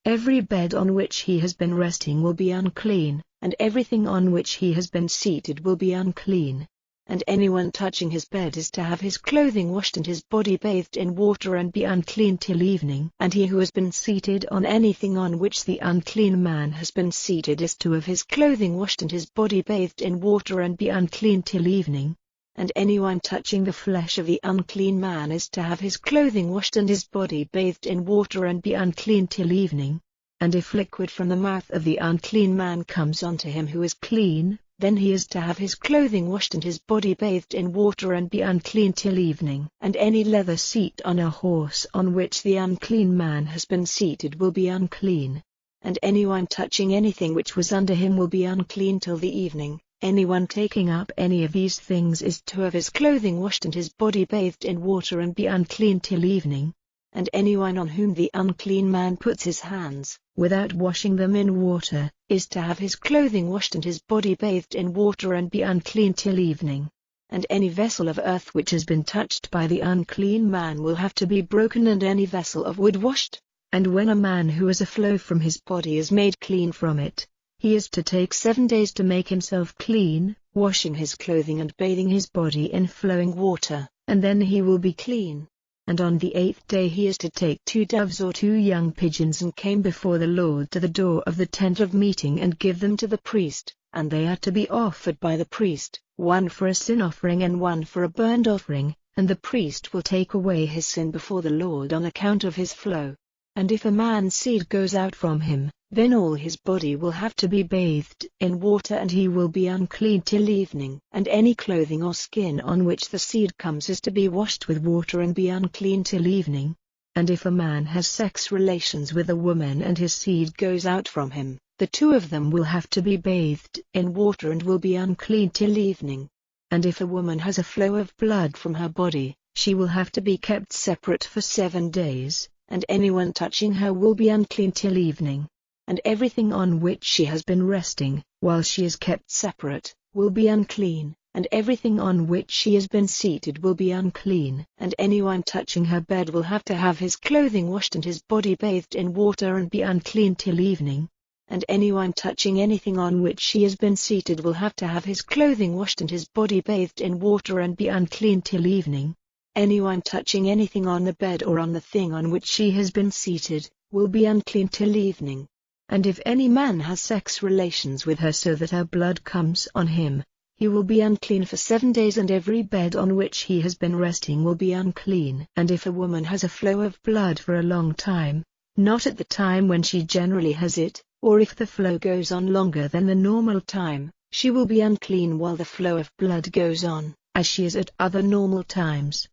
Every bed on which he has been resting will be unclean, and everything on which he has been seated will be unclean. And anyone touching his bed is to have his clothing washed and his body bathed in water and be unclean till evening. And he who has been seated on anything on which the unclean man has been seated is to have his clothing washed and his body bathed in water and be unclean till evening. And anyone touching the flesh of the unclean man is to have his clothing washed and his body bathed in water and be unclean till evening. And if liquid from the mouth of the unclean man comes onto him who is clean, then he is to have his clothing washed and his body bathed in water and be unclean till evening. And any leather seat on a horse on which the unclean man has been seated will be unclean. And anyone touching anything which was under him will be unclean till the evening. Anyone taking up any of these things is to have his clothing washed and his body bathed in water and be unclean till evening. And anyone on whom the unclean man puts his hands, without washing them in water, is to have his clothing washed and his body bathed in water and be unclean till evening. And any vessel of earth which has been touched by the unclean man will have to be broken, and any vessel of wood washed. And when a man who has a flow from his body is made clean from it, he is to take 7 days to make himself clean, washing his clothing and bathing his body in flowing water, and then he will be clean. And on the 8th day he is to take 2 doves or 2 young pigeons and came before the Lord to the door of the tent of meeting and give them to the priest, and they are to be offered by the priest, one for a sin offering and one for a burnt offering, and the priest will take away his sin before the Lord on account of his flow. And if a man's seed goes out from him, then all his body will have to be bathed in water and he will be unclean till evening. And any clothing or skin on which the seed comes is to be washed with water and be unclean till evening. And if a man has sex relations with a woman and his seed goes out from him, the 2 of them will have to be bathed in water and will be unclean till evening. And if a woman has a flow of blood from her body, she will have to be kept separate for 7 days. And anyone touching her will be unclean till evening. And everything on which she has been resting, while she is kept separate, will be unclean, and everything on which she has been seated will be unclean. And anyone touching her bed will have to have his clothing washed and his body bathed in water and be unclean till evening. And anyone touching anything on which she has been seated will have to have his clothing washed and his body bathed in water and be unclean till evening. Anyone touching anything on the bed or on the thing on which she has been seated, will be unclean till evening. And if any man has sex relations with her so that her blood comes on him, he will be unclean for 7 days, and every bed on which he has been resting will be unclean. And if a woman has a flow of blood for a long time, not at the time when she generally has it, or if the flow goes on longer than the normal time, she will be unclean while the flow of blood goes on, as she is at other normal times.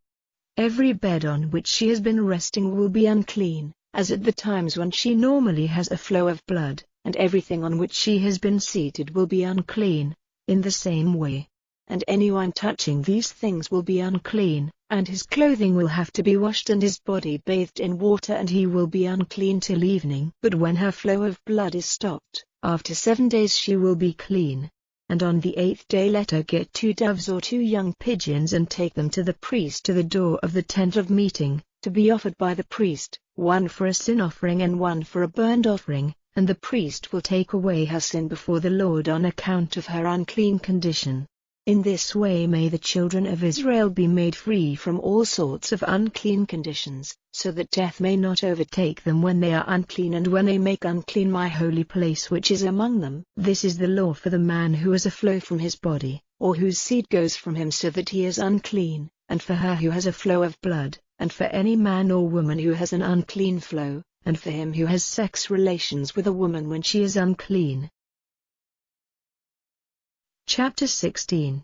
Every bed on which she has been resting will be unclean, as at the times when she normally has a flow of blood, and everything on which she has been seated will be unclean, in the same way. And anyone touching these things will be unclean, and his clothing will have to be washed and his body bathed in water, and he will be unclean till evening. But when her flow of blood is stopped, after 7 days she will be clean. And on the 8th day let her get 2 doves or 2 young pigeons and take them to the priest to the door of the tent of meeting, to be offered by the priest, one for a sin offering and one for a burnt offering, and the priest will take away her sin before the Lord on account of her unclean condition. In this way may the children of Israel be made free from all sorts of unclean conditions, so that death may not overtake them when they are unclean and when they make unclean my holy place which is among them. This is the law for the man who has a flow from his body, or whose seed goes from him so that he is unclean, and for her who has a flow of blood, and for any man or woman who has an unclean flow, and for him who has sex relations with a woman when she is unclean. Chapter 16.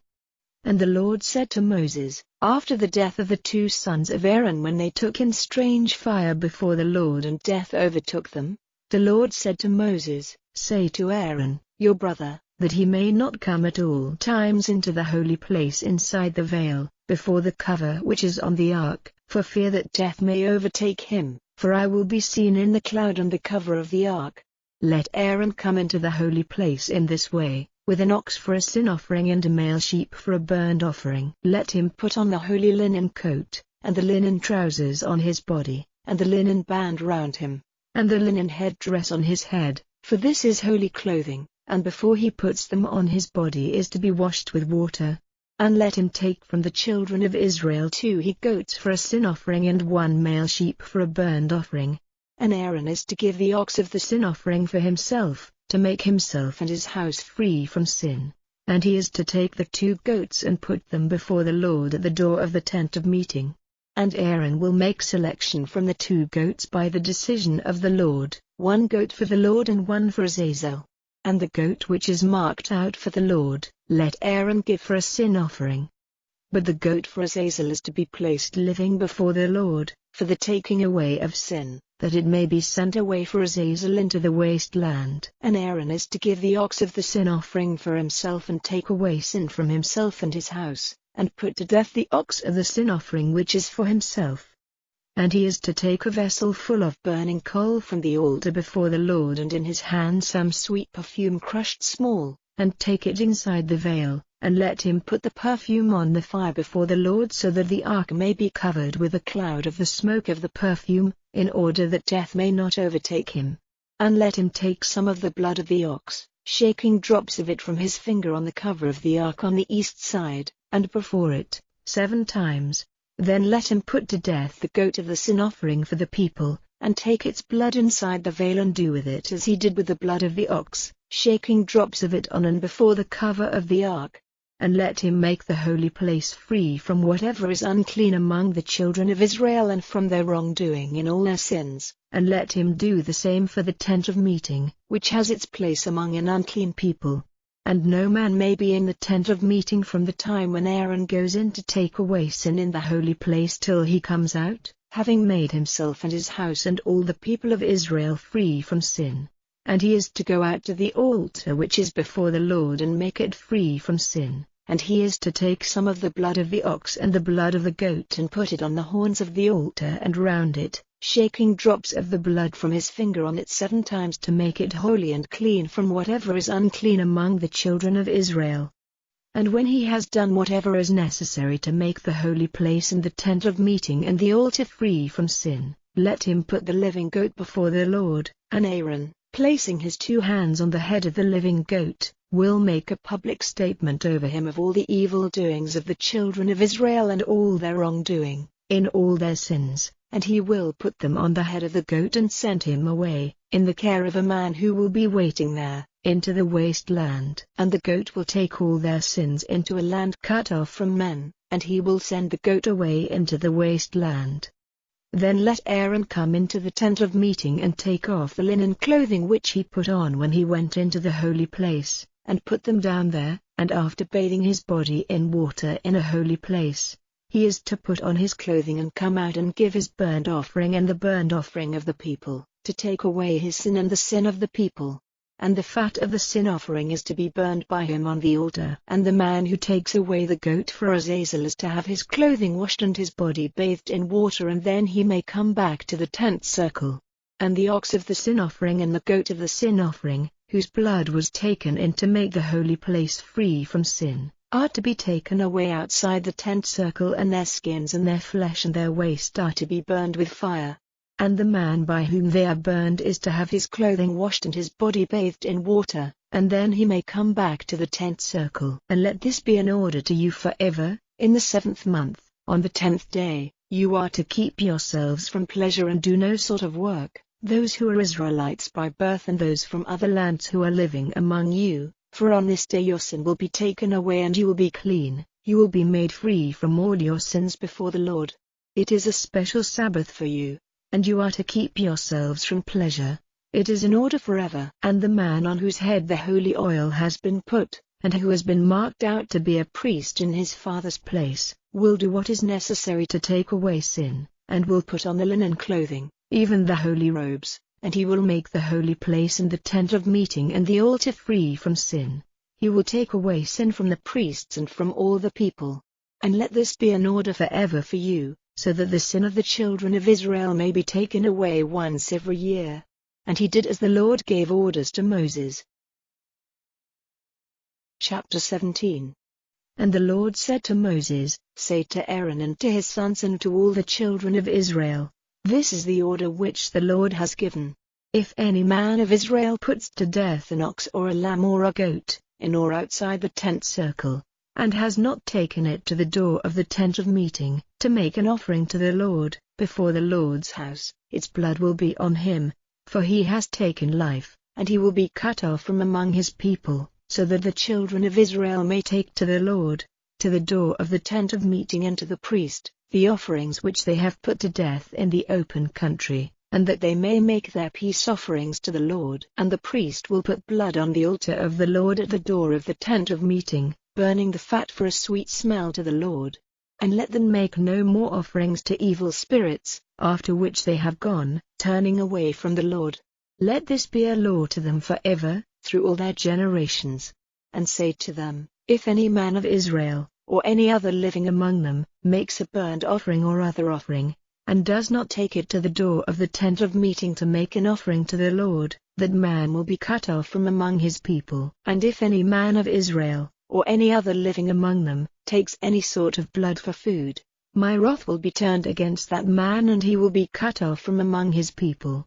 And the Lord said to Moses, after the death of the 2 sons of Aaron when they took in strange fire before the Lord and death overtook them, the Lord said to Moses, say to Aaron, your brother, that he may not come at all times into the holy place inside the veil, before the cover which is on the ark, for fear that death may overtake him, for I will be seen in the cloud on the cover of the ark. Let Aaron come into the holy place in this way, with an ox for a sin offering and a male sheep for a burnt offering. Let him put on the holy linen coat, and the linen trousers on his body, and the linen band round him, and the linen headdress on his head, for this is holy clothing, and before he puts them on his body is to be washed with water. And let him take from the children of Israel 2 he-goats for a sin offering and 1 male sheep for a burnt offering. And Aaron is to give the ox of the sin offering for himself, to make himself and his house free from sin. And he is to take the 2 goats and put them before the Lord at the door of the tent of meeting. And Aaron will make selection from the 2 goats by the decision of the Lord, 1 goat for the Lord and 1 for Azazel. And the goat which is marked out for the Lord, let Aaron give for a sin offering. But the goat for Azazel is to be placed living before the Lord, for the taking away of sin, that it may be sent away for Azazel into the wasteland. And Aaron is to give the ox of the sin offering for himself and take away sin from himself and his house, and put to death the ox of the sin offering which is for himself. And he is to take a vessel full of burning coal from the altar before the Lord and in his hand some sweet perfume crushed small, and take it inside the veil, and let him put the perfume on the fire before the Lord so that the ark may be covered with a cloud of the smoke of the perfume, in order that death may not overtake him. And let him take some of the blood of the ox, shaking drops of it from his finger on the cover of the ark on the east side, and before it, 7 times. Then let him put to death the goat of the sin offering for the people, and take its blood inside the veil and do with it as he did with the blood of the ox, shaking drops of it on and before the cover of the ark. And let him make the holy place free from whatever is unclean among the children of Israel and from their wrongdoing in all their sins, and let him do the same for the tent of meeting, which has its place among an unclean people. And no man may be in the tent of meeting from the time when Aaron goes in to take away sin in the holy place till he comes out, having made himself and his house and all the people of Israel free from sin. And he is to go out to the altar which is before the Lord and make it free from sin. And he is to take some of the blood of the ox and the blood of the goat and put it on the horns of the altar and round it, shaking drops of the blood from his finger on it 7 times to make it holy and clean from whatever is unclean among the children of Israel. And when he has done whatever is necessary to make the holy place and the tent of meeting and the altar free from sin, let him put the living goat before the Lord, and Aaron, placing his 2 hands on the head of the living goat, will make a public statement over him of all the evil doings of the children of Israel and all their wrongdoing, in all their sins, and he will put them on the head of the goat and send him away, in the care of a man who will be waiting there, into the wasteland. And the goat will take all their sins into a land cut off from men, and he will send the goat away into the wasteland. Then let Aaron come into the tent of meeting and take off the linen clothing which he put on when he went into the holy place, and put them down there, and after bathing his body in water in a holy place, he is to put on his clothing and come out and give his burnt offering and the burnt offering of the people, to take away his sin and the sin of the people. And the fat of the sin offering is to be burned by him on the altar. And the man who takes away the goat for Azazel is to have his clothing washed and his body bathed in water, and then he may come back to the tent circle. And the ox of the sin offering and the goat of the sin offering, whose blood was taken in to make the holy place free from sin, are to be taken away outside the tent circle, and their skins and their flesh and their waste are to be burned with fire. And the man by whom they are burned is to have his clothing washed and his body bathed in water, and then he may come back to the tent circle. And let this be an order to you forever: in the 7th month, on the 10th day, you are to keep yourselves from pleasure and do no sort of work, those who are Israelites by birth and those from other lands who are living among you, for on this day your sin will be taken away and you will be clean, you will be made free from all your sins before the Lord. It is a special Sabbath for you, and you are to keep yourselves from pleasure. It is in order forever. And the man on whose head the holy oil has been put, and who has been marked out to be a priest in his father's place, will do what is necessary to take away sin, and will put on the linen clothing, even the holy robes, and he will make the holy place and the tent of meeting and the altar free from sin. He will take away sin from the priests and from all the people. And let this be an order forever for you, so that the sin of the children of Israel may be taken away once every year. And he did as the Lord gave orders to Moses. Chapter 17. And the Lord said to Moses, Say to Aaron and to his sons and to all the children of Israel, This is the order which the Lord has given. If any man of Israel puts to death an ox or a lamb or a goat, in or outside the tent circle, and has not taken it to the door of the tent of meeting, to make an offering to the Lord, before the Lord's house, its blood will be on him, for he has taken life, and he will be cut off from among his people, so that the children of Israel may take to the Lord, to the door of the tent of meeting and to the priest, the offerings which they have put to death in the open country, and that they may make their peace offerings to the Lord. And the priest will put blood on the altar of the Lord at the door of the tent of meeting, burning the fat for a sweet smell to the Lord. And let them make no more offerings to evil spirits, after which they have gone, turning away from the Lord. Let this be a law to them forever, through all their generations. And say to them, If any man of Israel, or any other living among them, makes a burnt offering or other offering, and does not take it to the door of the tent of meeting to make an offering to the Lord, that man will be cut off from among his people. And if any man of Israel, or any other living among them, takes any sort of blood for food, my wrath will be turned against that man and he will be cut off from among his people.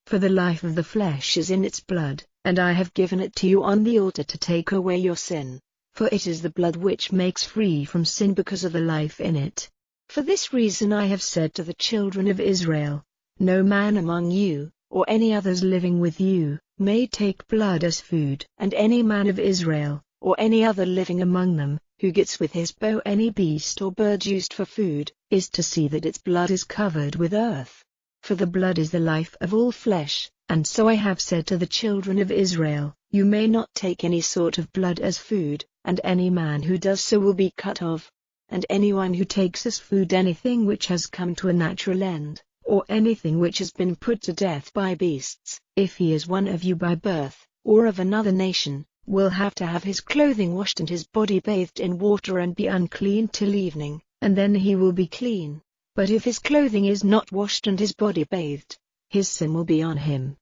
For the life of the flesh is in its blood, and I have given it to you on the altar to take away your sin. For it is the blood which makes free from sin because of the life in it. For this reason I have said to the children of Israel, No man among you, or any others living with you, may take blood as food. And any man of Israel, or any other living among them, who gets with his bow any beast or bird used for food, is to see that its blood is covered with earth. For the blood is the life of all flesh, and so I have said to the children of Israel, You may not take any sort of blood as food, and any man who does so will be cut off. And anyone who takes as food anything which has come to a natural end, or anything which has been put to death by beasts, if he is one of you by birth, or of another nation, will have to have his clothing washed and his body bathed in water and be unclean till evening, and then he will be clean. But if his clothing is not washed and his body bathed, his sin will be on him.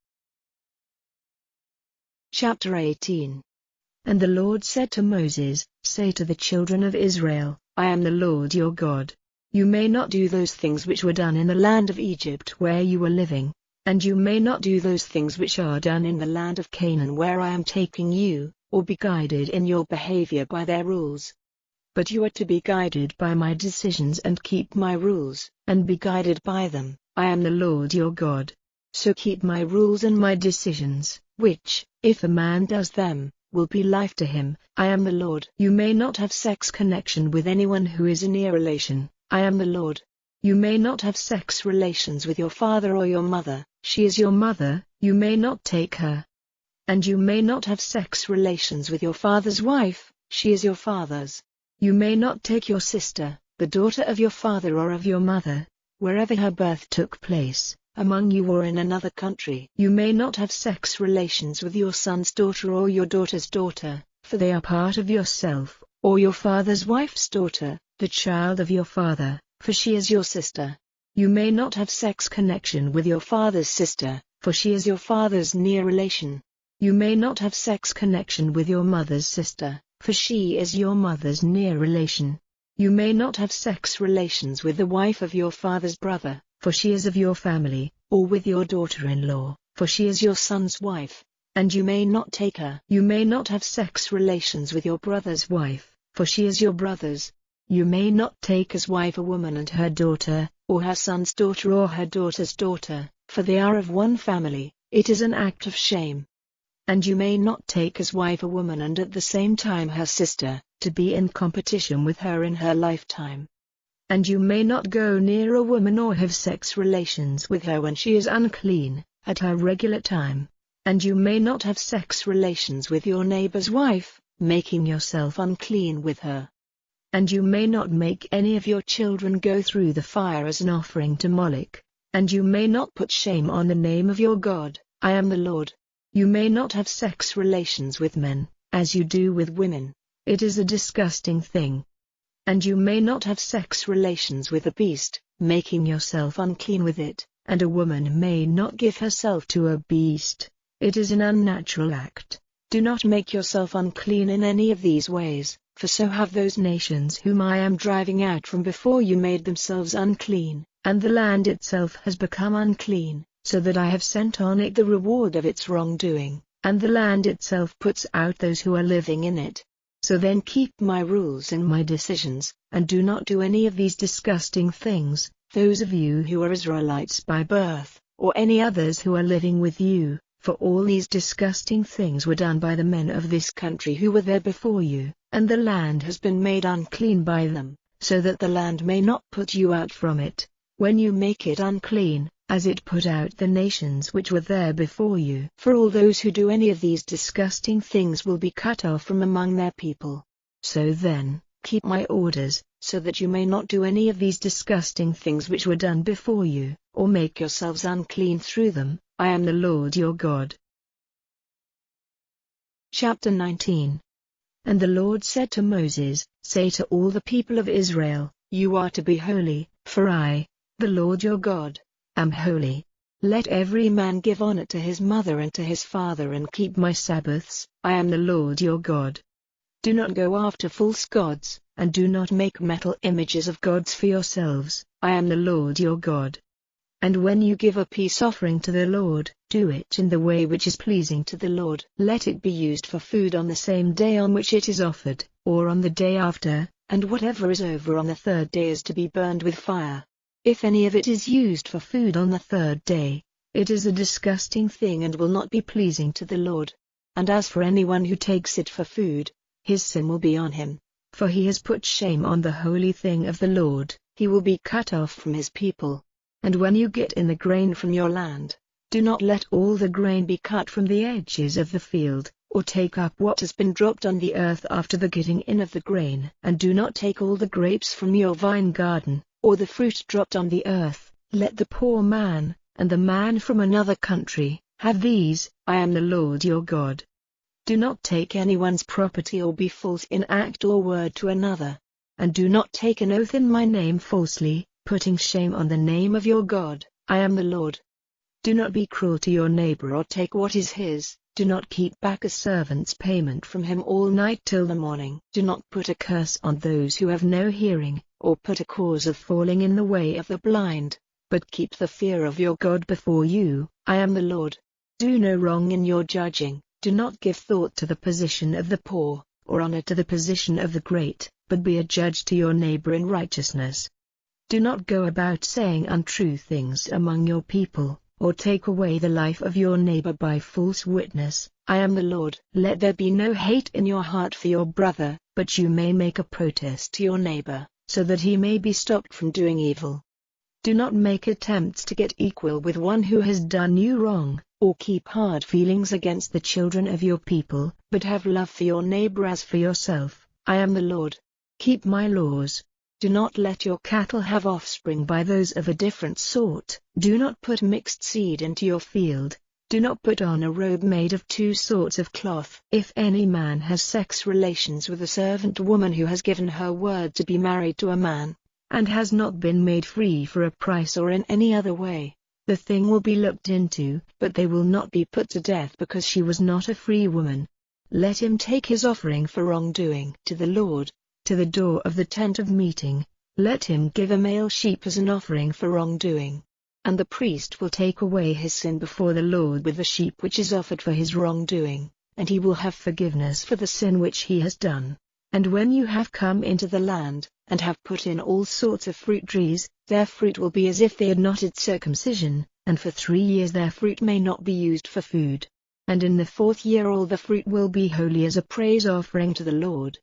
Chapter 18. And the Lord said to Moses, Say to the children of Israel, I am the Lord your God. You may not do those things which were done in the land of Egypt where you were living, and you may not do those things which are done in the land of Canaan where I am taking you, or be guided in your behavior by their rules. But you are to be guided by my decisions and keep my rules, and be guided by them. I am the Lord your God. So keep my rules and my decisions, which, if a man does them, will be life to him. I am the Lord. You may not have sex connection with anyone who is a near relation. I am the Lord. You may not have sex relations with your father or your mother. She is your mother. You may not take her. And you may not have sex relations with your father's wife. She is your father's. You may not take your sister, the daughter of your father or of your mother, wherever her birth took place, among you or in another country. You may not have sex relations with your son's daughter or your daughter's daughter, for they are part of yourself, or your father's wife's daughter, the child of your father, for she is your sister. You may not have sex connection with your father's sister, for she is your father's near relation. You may not have sex connection with your mother's sister, for she is your mother's near relation. You may not have sex relations with the wife of your father's brother, for she is of your family, or with your daughter-in-law, for she is your son's wife, and you may not take her. You may not have sex relations with your brother's wife, for she is your brother's. You may not take as wife a woman and her daughter, or her son's daughter or her daughter's daughter, for they are of one family. It is an act of shame. And you may not take as wife a woman and at the same time her sister, to be in competition with her in her lifetime. And you may not go near a woman or have sex relations with her when she is unclean, at her regular time. And you may not have sex relations with your neighbor's wife, making yourself unclean with her. And you may not make any of your children go through the fire as an offering to Moloch, and you may not put shame on the name of your God. I am the Lord. You may not have sex relations with men, as you do with women. It is a disgusting thing. And you may not have sex relations with a beast, making yourself unclean with it, and a woman may not give herself to a beast. It is an unnatural act. Do not make yourself unclean in any of these ways, for so have those nations whom I am driving out from before you made themselves unclean, and the land itself has become unclean, so that I have sent on it the reward of its wrongdoing, and the land itself puts out those who are living in it. So then keep my rules and my decisions, and do not do any of these disgusting things, those of you who are Israelites by birth, or any others who are living with you, for all these disgusting things were done by the men of this country who were there before you, and the land has been made unclean by them, so that the land may not put you out from it, when you make it unclean, as it put out the nations which were there before you. For all those who do any of these disgusting things will be cut off from among their people. So then, keep my orders, so that you may not do any of these disgusting things which were done before you, or make yourselves unclean through them. I am the Lord your God. Chapter 19. And the Lord said to Moses, Say to all the people of Israel, You are to be holy, for I, the Lord your God, am holy. Let every man give honor to his mother and to his father, and keep my Sabbaths. I am the Lord your God. Do not go after false gods, and do not make metal images of gods for yourselves. I am the Lord your God. And when you give a peace offering to the Lord, do it in the way which is pleasing to the Lord. Let it be used for food on the same day on which it is offered, or on the day after, and whatever is over on the third day is to be burned with fire. If any of it is used for food on the third day, it is a disgusting thing and will not be pleasing to the Lord. And as for anyone who takes it for food, his sin will be on him, for he has put shame on the holy thing of the Lord. He will be cut off from his people. And when you get in the grain from your land, do not let all the grain be cut from the edges of the field, or take up what has been dropped on the earth after the getting in of the grain. And do not take all the grapes from your vine garden, or the fruit dropped on the earth. Let the poor man, and the man from another country, have these. I am the Lord your God. Do not take anyone's property or be false in act or word to another. And do not take an oath in my name falsely, putting shame on the name of your God. I am the Lord. Do not be cruel to your neighbor or take what is his. Do not keep back a servant's payment from him all night till the morning. Do not put a curse on those who have no hearing, or put a cause of falling in the way of the blind, but keep the fear of your God before you. I am the Lord. Do no wrong in your judging. Do not give thought to the position of the poor, or honor to the position of the great, but be a judge to your neighbor in righteousness. Do not go about saying untrue things among your people, or take away the life of your neighbor by false witness. I am the Lord. Let there be no hate in your heart for your brother, but you may make a protest to your neighbor, so that he may be stopped from doing evil. Do not make attempts to get equal with one who has done you wrong, or keep hard feelings against the children of your people, but have love for your neighbor as for yourself. I am the Lord. Keep my laws. Do not let your cattle have offspring by those of a different sort. Do not put mixed seed into your field. Do not put on a robe made of two sorts of cloth. If any man has sex relations with a servant woman who has given her word to be married to a man, and has not been made free for a price or in any other way, the thing will be looked into, but they will not be put to death because she was not a free woman. Let him take his offering for wrongdoing to the Lord, to the door of the tent of meeting. Let him give a male sheep as an offering for wrongdoing. And the priest will take away his sin before the Lord with the sheep which is offered for his wrongdoing, and he will have forgiveness for the sin which he has done. And when you have come into the land, and have put in all sorts of fruit trees, their fruit will be as if they had not had circumcision, and for 3 years their fruit may not be used for food. And in the 4th year all the fruit will be holy as a praise offering to the Lord.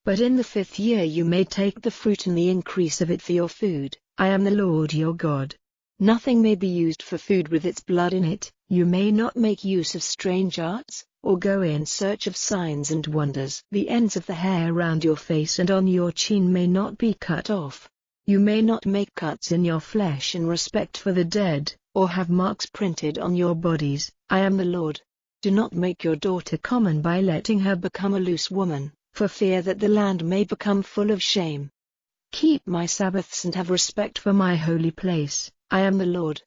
But in the 5th year you may take the fruit and the increase of it for your food. I am the Lord your God. Nothing may be used for food with its blood in it. You may not make use of strange arts, or go in search of signs and wonders. The ends of the hair round your face and on your chin may not be cut off. You may not make cuts in your flesh in respect for the dead, or have marks printed on your bodies. I am the Lord. Do not make your daughter common by letting her become a loose woman, for fear that the land may become full of shame. Keep my Sabbaths and have respect for my holy place. I am the Lord.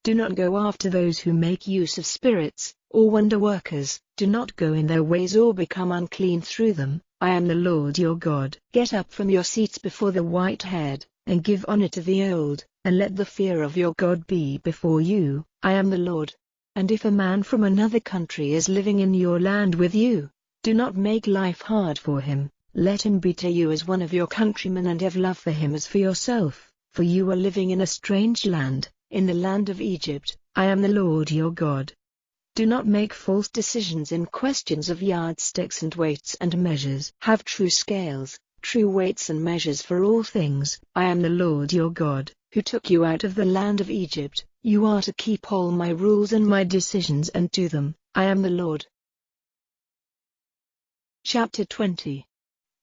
Do not go after those who make use of spirits, or wonder workers. Do not go in their ways or become unclean through them. I am the Lord your God. Get up from your seats before the white-haired, and give honor to the old, and let the fear of your God be before you. I am the Lord. And if a man from another country is living in your land with you, do not make life hard for him. Let him be to you as one of your countrymen and have love for him as for yourself, for you are living in a strange land, in the land of Egypt. I am the Lord your God. Do not make false decisions in questions of yardsticks and weights and measures. Have true scales, true weights and measures for all things. I am the Lord your God, who took you out of the land of Egypt. You are to keep all my rules and my decisions and do them. I am the Lord. Chapter 20.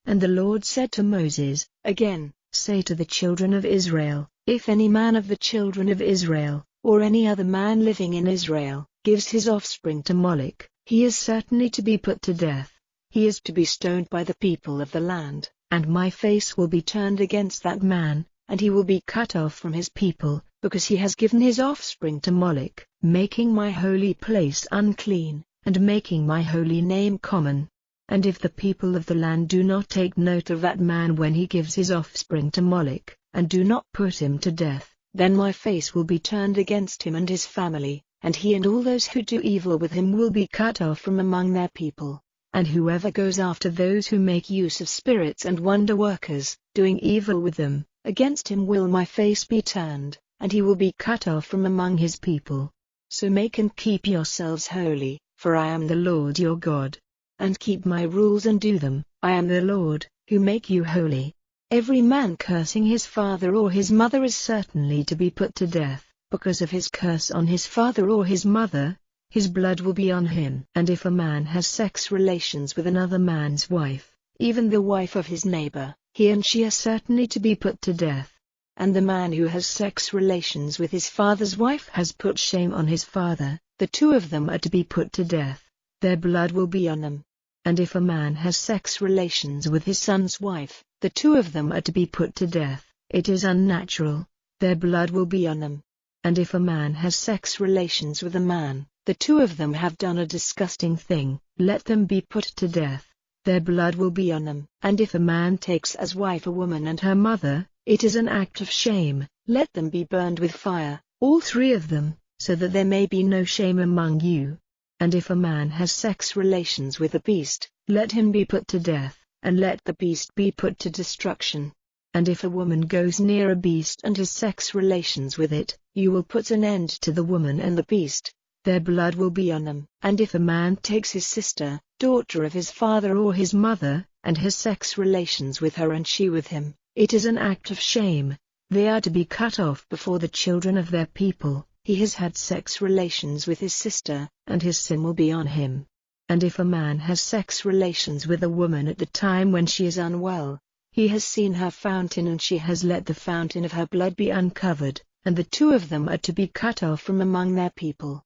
And the Lord said to Moses, again, say to the children of Israel, if any man of the children of Israel, or any other man living in Israel, gives his offspring to Moloch, he is certainly to be put to death. He is to be stoned by the people of the land, and my face will be turned against that man, and he will be cut off from his people, because he has given his offspring to Moloch, making my holy place unclean, and making my holy name common. And if the people of the land do not take note of that man when he gives his offspring to Moloch, and do not put him to death, then my face will be turned against him and his family, and he and all those who do evil with him will be cut off from among their people. And whoever goes after those who make use of spirits and wonder workers, doing evil with them, against him will my face be turned, and he will be cut off from among his people. So make and keep yourselves holy, for I am the Lord your God. And keep my rules and do them. I am the Lord, who make you holy. Every man cursing his father or his mother is certainly to be put to death, because of his curse on his father or his mother. His blood will be on him. And if a man has sex relations with another man's wife, even the wife of his neighbor, he and she are certainly to be put to death. And the man who has sex relations with his father's wife has put shame on his father. The two of them are to be put to death. Their blood will be on them. And if a man has sex relations with his son's wife, the two of them are to be put to death. It is unnatural. Their blood will be on them. And if a man has sex relations with a man, the two of them have done a disgusting thing. Let them be put to death. Their blood will be on them. And if a man takes as wife a woman and her mother, it is an act of shame. Let them be burned with fire, all three of them, so that there may be no shame among you. And if a man has sex relations with a beast, let him be put to death, and let the beast be put to destruction. And if a woman goes near a beast and has sex relations with it, you will put an end to the woman and the beast. Their blood will be on them. And if a man takes his sister, daughter of his father or his mother, and has sex relations with her and she with him, it is an act of shame. They are to be cut off before the children of their people. He has had sex relations with his sister, and his sin will be on him. And if a man has sex relations with a woman at the time when she is unwell, he has seen her fountain and she has let the fountain of her blood be uncovered, and the two of them are to be cut off from among their people.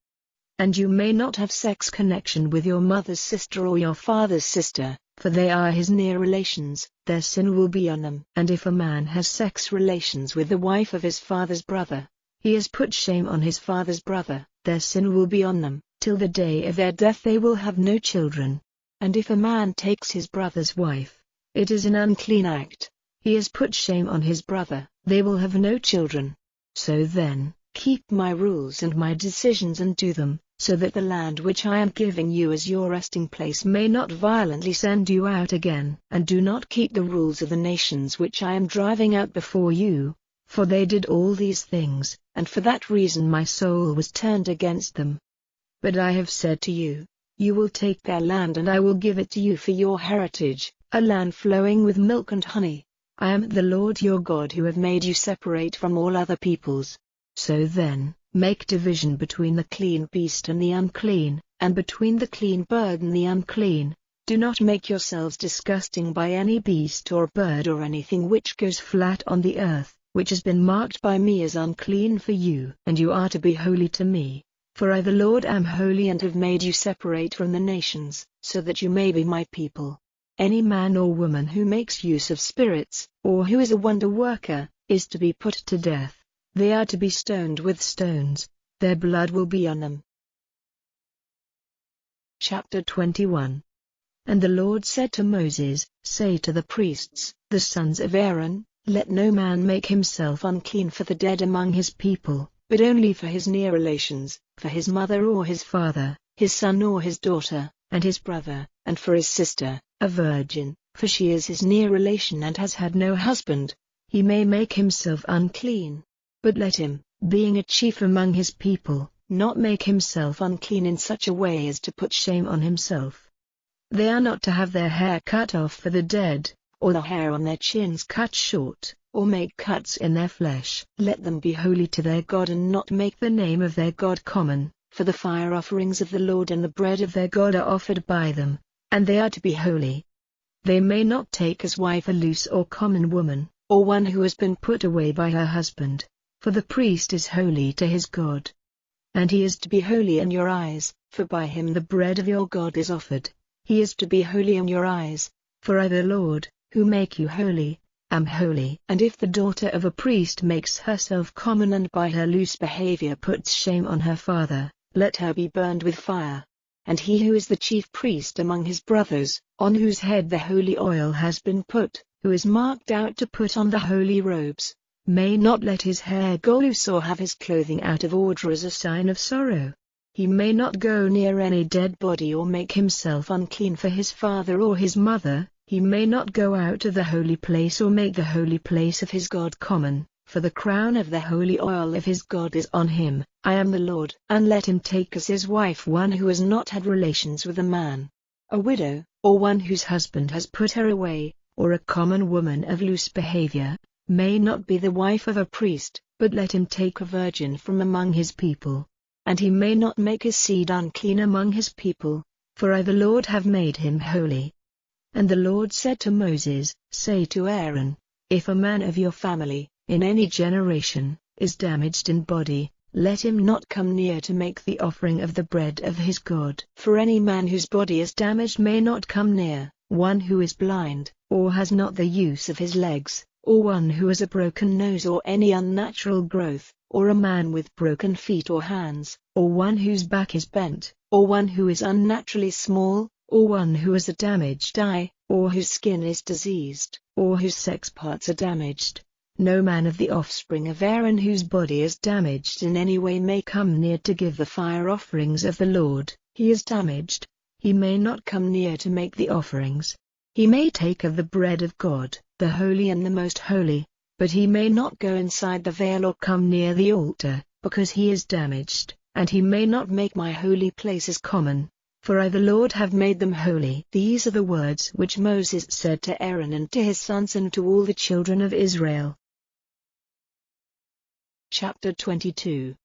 And you may not have sex connection with your mother's sister or your father's sister, for they are his near relations. Their sin will be on them. And if a man has sex relations with the wife of his father's brother, he has put shame on his father's brother. Their sin will be on them. Till the day of their death they will have no children. And if a man takes his brother's wife, it is an unclean act. He has put shame on his brother. They will have no children. So then, keep my rules and my decisions and do them, so that the land which I am giving you as your resting place may not violently send you out again. And do not keep the rules of the nations which I am driving out before you, for they did all these things, and for that reason my soul was turned against them. But I have said to you, you will take their land and I will give it to you for your heritage, a land flowing with milk and honey. I am the Lord your God who have made you separate from all other peoples. So then, make division between the clean beast and the unclean, and between the clean bird and the unclean. Do not make yourselves disgusting by any beast or bird or anything which goes flat on the earth, which has been marked by me as unclean for you. And you are to be holy to me. For I the Lord am holy and have made you separate from the nations, so that you may be my people. Any man or woman who makes use of spirits, or who is a wonder worker, is to be put to death. They are to be stoned with stones. Their blood will be on them. Chapter 21. And the Lord said to Moses, Say to the priests, the sons of Aaron, Let no man make himself unclean for the dead among his people, but only for his near relations, for his mother or his father, his son or his daughter, and his brother, and for his sister, a virgin, for she is his near relation and has had no husband. He may make himself unclean. But let him, being a chief among his people, not make himself unclean in such a way as to put shame on himself. They are not to have their hair cut off for the dead, or the hair on their chins cut short, or make cuts in their flesh. Let them be holy to their God and not make the name of their God common, for the fire offerings of the Lord and the bread of their God are offered by them, and they are to be holy. They may not take as wife a loose or common woman, or one who has been put away by her husband, for the priest is holy to his God. And he is to be holy in your eyes, for by him the bread of your God is offered. He is to be holy in your eyes, for I the Lord, who make you holy, am holy. And if the daughter of a priest makes herself common and by her loose behavior puts shame on her father, let her be burned with fire. And he who is the chief priest among his brothers, on whose head the holy oil has been put, who is marked out to put on the holy robes, may not let his hair go loose or have his clothing out of order as a sign of sorrow. He may not go near any dead body or make himself unclean for his father or his mother. He may not go out of the holy place or make the holy place of his God common, for the crown of the holy oil of his God is on him. I am the Lord. And let him take as his wife one who has not had relations with a man, a widow, or one whose husband has put her away, or a common woman of loose behavior, may not be the wife of a priest, but let him take a virgin from among his people. And he may not make his seed unclean among his people, for I the Lord have made him holy. And the Lord said to Moses, Say to Aaron, If a man of your family, in any generation, is damaged in body, let him not come near to make the offering of the bread of his God. For any man whose body is damaged may not come near, one who is blind, or has not the use of his legs, or one who has a broken nose or any unnatural growth, or a man with broken feet or hands, or one whose back is bent, or one who is unnaturally small, or one who has a damaged eye, or whose skin is diseased, or whose sex parts are damaged. No man of the offspring of Aaron whose body is damaged in any way may come near to give the fire offerings of the Lord. He is damaged. He may not come near to make the offerings. He may take of the bread of God, the holy and the most holy, but he may not go inside the veil or come near the altar, because he is damaged, and he may not make my holy places common, for I the Lord have made them holy. These are the words which Moses said to Aaron and to his sons and to all the children of Israel. Chapter 22.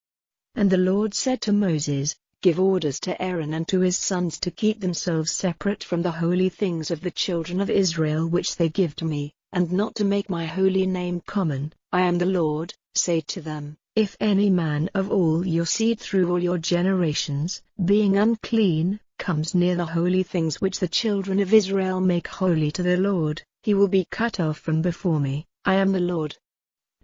And the Lord said to Moses, Give orders to Aaron and to his sons to keep themselves separate from the holy things of the children of Israel which they give to me, and not to make my holy name common. I am the Lord. Say to them, If any man of all your seed through all your generations, being unclean, comes near the holy things which the children of Israel make holy to the Lord, he will be cut off from before me. I am the Lord.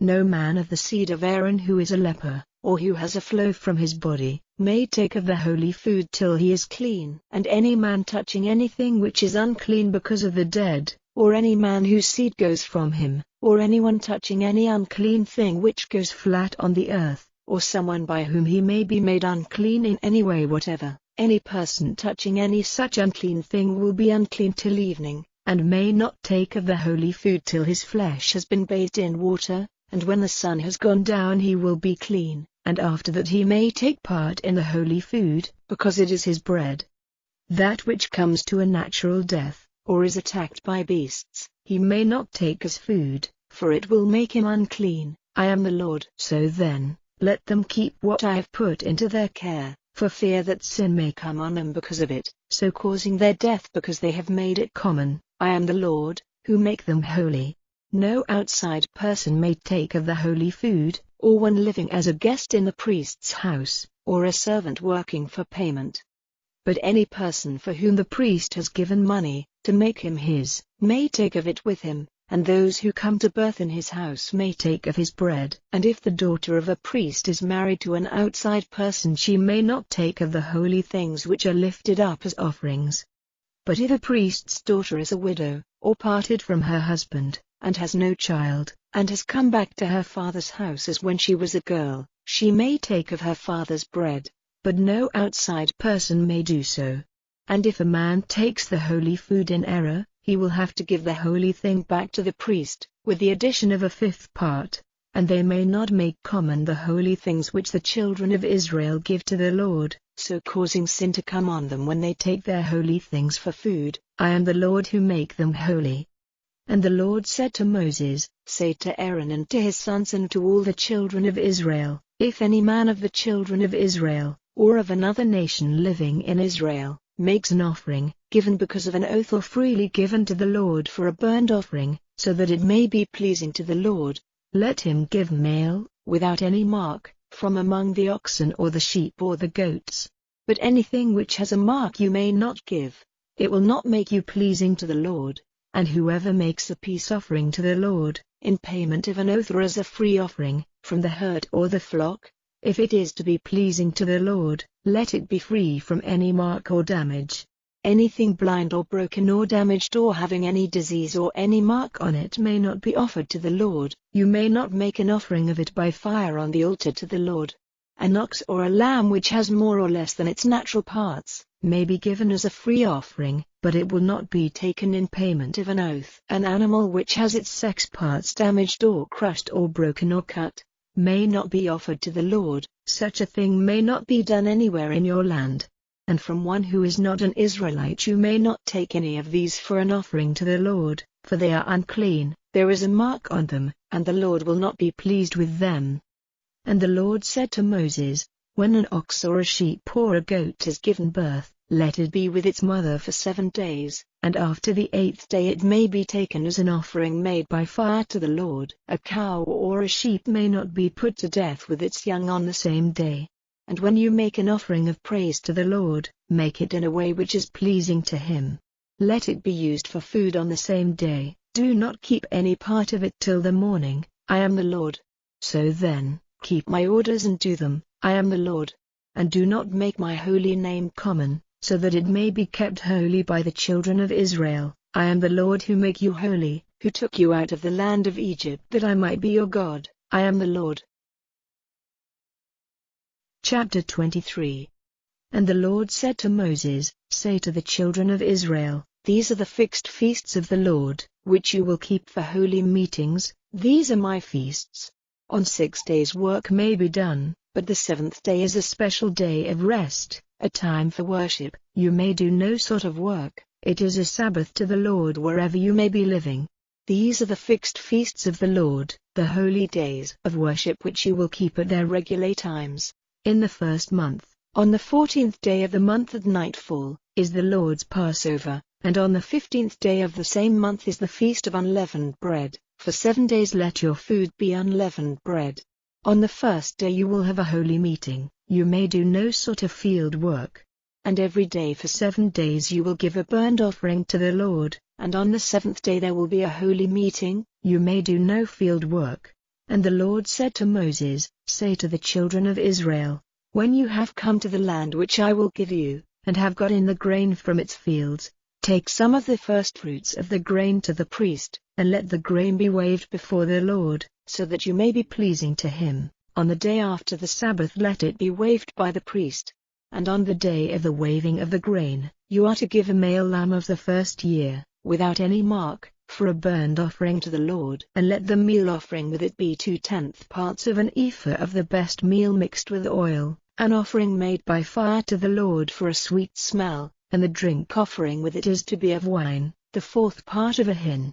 No man of the seed of Aaron who is a leper, or who has a flow from his body, may take of the holy food till he is clean. And any man touching anything which is unclean because of the dead, or any man whose seed goes from him, or anyone touching any unclean thing which goes flat on the earth, or someone by whom he may be made unclean in any way whatever, any person touching any such unclean thing will be unclean till evening, and may not take of the holy food till his flesh has been bathed in water. And when the sun has gone down he will be clean, and after that he may take part in the holy food, because it is his bread. That which comes to a natural death, or is attacked by beasts, he may not take as food, for it will make him unclean. I am the Lord. So then, Let them keep what I have put into their care, for fear that sin may come on them because of it, so causing their death because they have made it common. I am the Lord, who make them holy. No outside person may take of the holy food, or one living as a guest in the priest's house, or a servant working for payment. But any person for whom the priest has given money, to make him his, may take of it with him, and those who come to birth in his house may take of his bread. And if the daughter of a priest is married to an outside person, she may not take of the holy things which are lifted up as offerings. But if a priest's daughter is a widow, or parted from her husband, and has no child, and has come back to her father's house as when she was a girl, she may take of her father's bread, but no outside person may do so. And if a man takes the holy food in error, he will have to give the holy thing back to the priest, with the addition of a fifth part, and they may not make common the holy things which the children of Israel give to the Lord, so causing sin to come on them when they take their holy things for food. I am the Lord who make them holy. And the Lord said to Moses, Say to Aaron and to his sons and to all the children of Israel, if any man of the children of Israel, or of another nation living in Israel, makes an offering, given because of an oath or freely given to the Lord for a burnt offering, so that it may be pleasing to the Lord, let him give male, without any mark, from among the oxen or the sheep or the goats. But anything which has a mark you may not give. It will not make you pleasing to the Lord. And whoever makes a peace offering to the Lord, in payment of an oath or as a free offering, from the herd or the flock, if it is to be pleasing to the Lord, let it be free from any mark or damage. Anything blind or broken or damaged or having any disease or any mark on it may not be offered to the Lord. You may not make an offering of it by fire on the altar to the Lord. An ox or a lamb which has more or less than its natural parts, may be given as a free offering, but it will not be taken in payment of an oath. An animal which has its sex parts damaged or crushed or broken or cut, may not be offered to the Lord. Such a thing may not be done anywhere in your land. And from one who is not an Israelite you may not take any of these for an offering to the Lord, for they are unclean, there is a mark on them, and the Lord will not be pleased with them. And the Lord said to Moses, When an ox or a sheep or a goat has given birth, let it be with its mother for 7 days, and after the 8th day it may be taken as an offering made by fire to the Lord. A cow or a sheep may not be put to death with its young on the same day. And when you make an offering of praise to the Lord, make it in a way which is pleasing to him. Let it be used for food on the same day. Do not keep any part of it till the morning. I am the Lord. So then, keep my orders and do them. I am the Lord. And do not make my holy name common, so that it may be kept holy by the children of Israel. I am the Lord who make you holy, who took you out of the land of Egypt that I might be your God. I am the Lord. Chapter 23. And the Lord said to Moses, Say to the children of Israel, These are the fixed feasts of the Lord, which you will keep for holy meetings. These are my feasts. On 6 days work may be done, but the 7th day is a special day of rest, a time for worship. You may do no sort of work. It is a Sabbath to the Lord wherever you may be living. These are the fixed feasts of the Lord, the holy days of worship which you will keep at their regular times. In the 1st month, on the 14th day of the month at nightfall, is the Lord's Passover, and on the 15th day of the same month is the feast of unleavened bread. For 7 days let your food be unleavened bread. On the 1st day you will have a holy meeting. You may do no sort of field work. And every day for 7 days you will give a burnt offering to the Lord, and on the 7th day there will be a holy meeting. You may do no field work. And the Lord said to Moses, Say to the children of Israel, When you have come to the land which I will give you, and have got in the grain from its fields, take some of the firstfruits of the grain to the priest, and let the grain be waved before the Lord, so that you may be pleasing to him. On the day after the Sabbath let it be waved by the priest. And on the day of the waving of the grain, you are to give a male lamb of the 1st year, without any mark, for a burnt offering to the Lord. And let the meal offering with it be 2/10 parts of an ephah of the best meal mixed with oil, an offering made by fire to the Lord for a sweet smell, and the drink offering with it is to be of wine, the 4th part of a hin.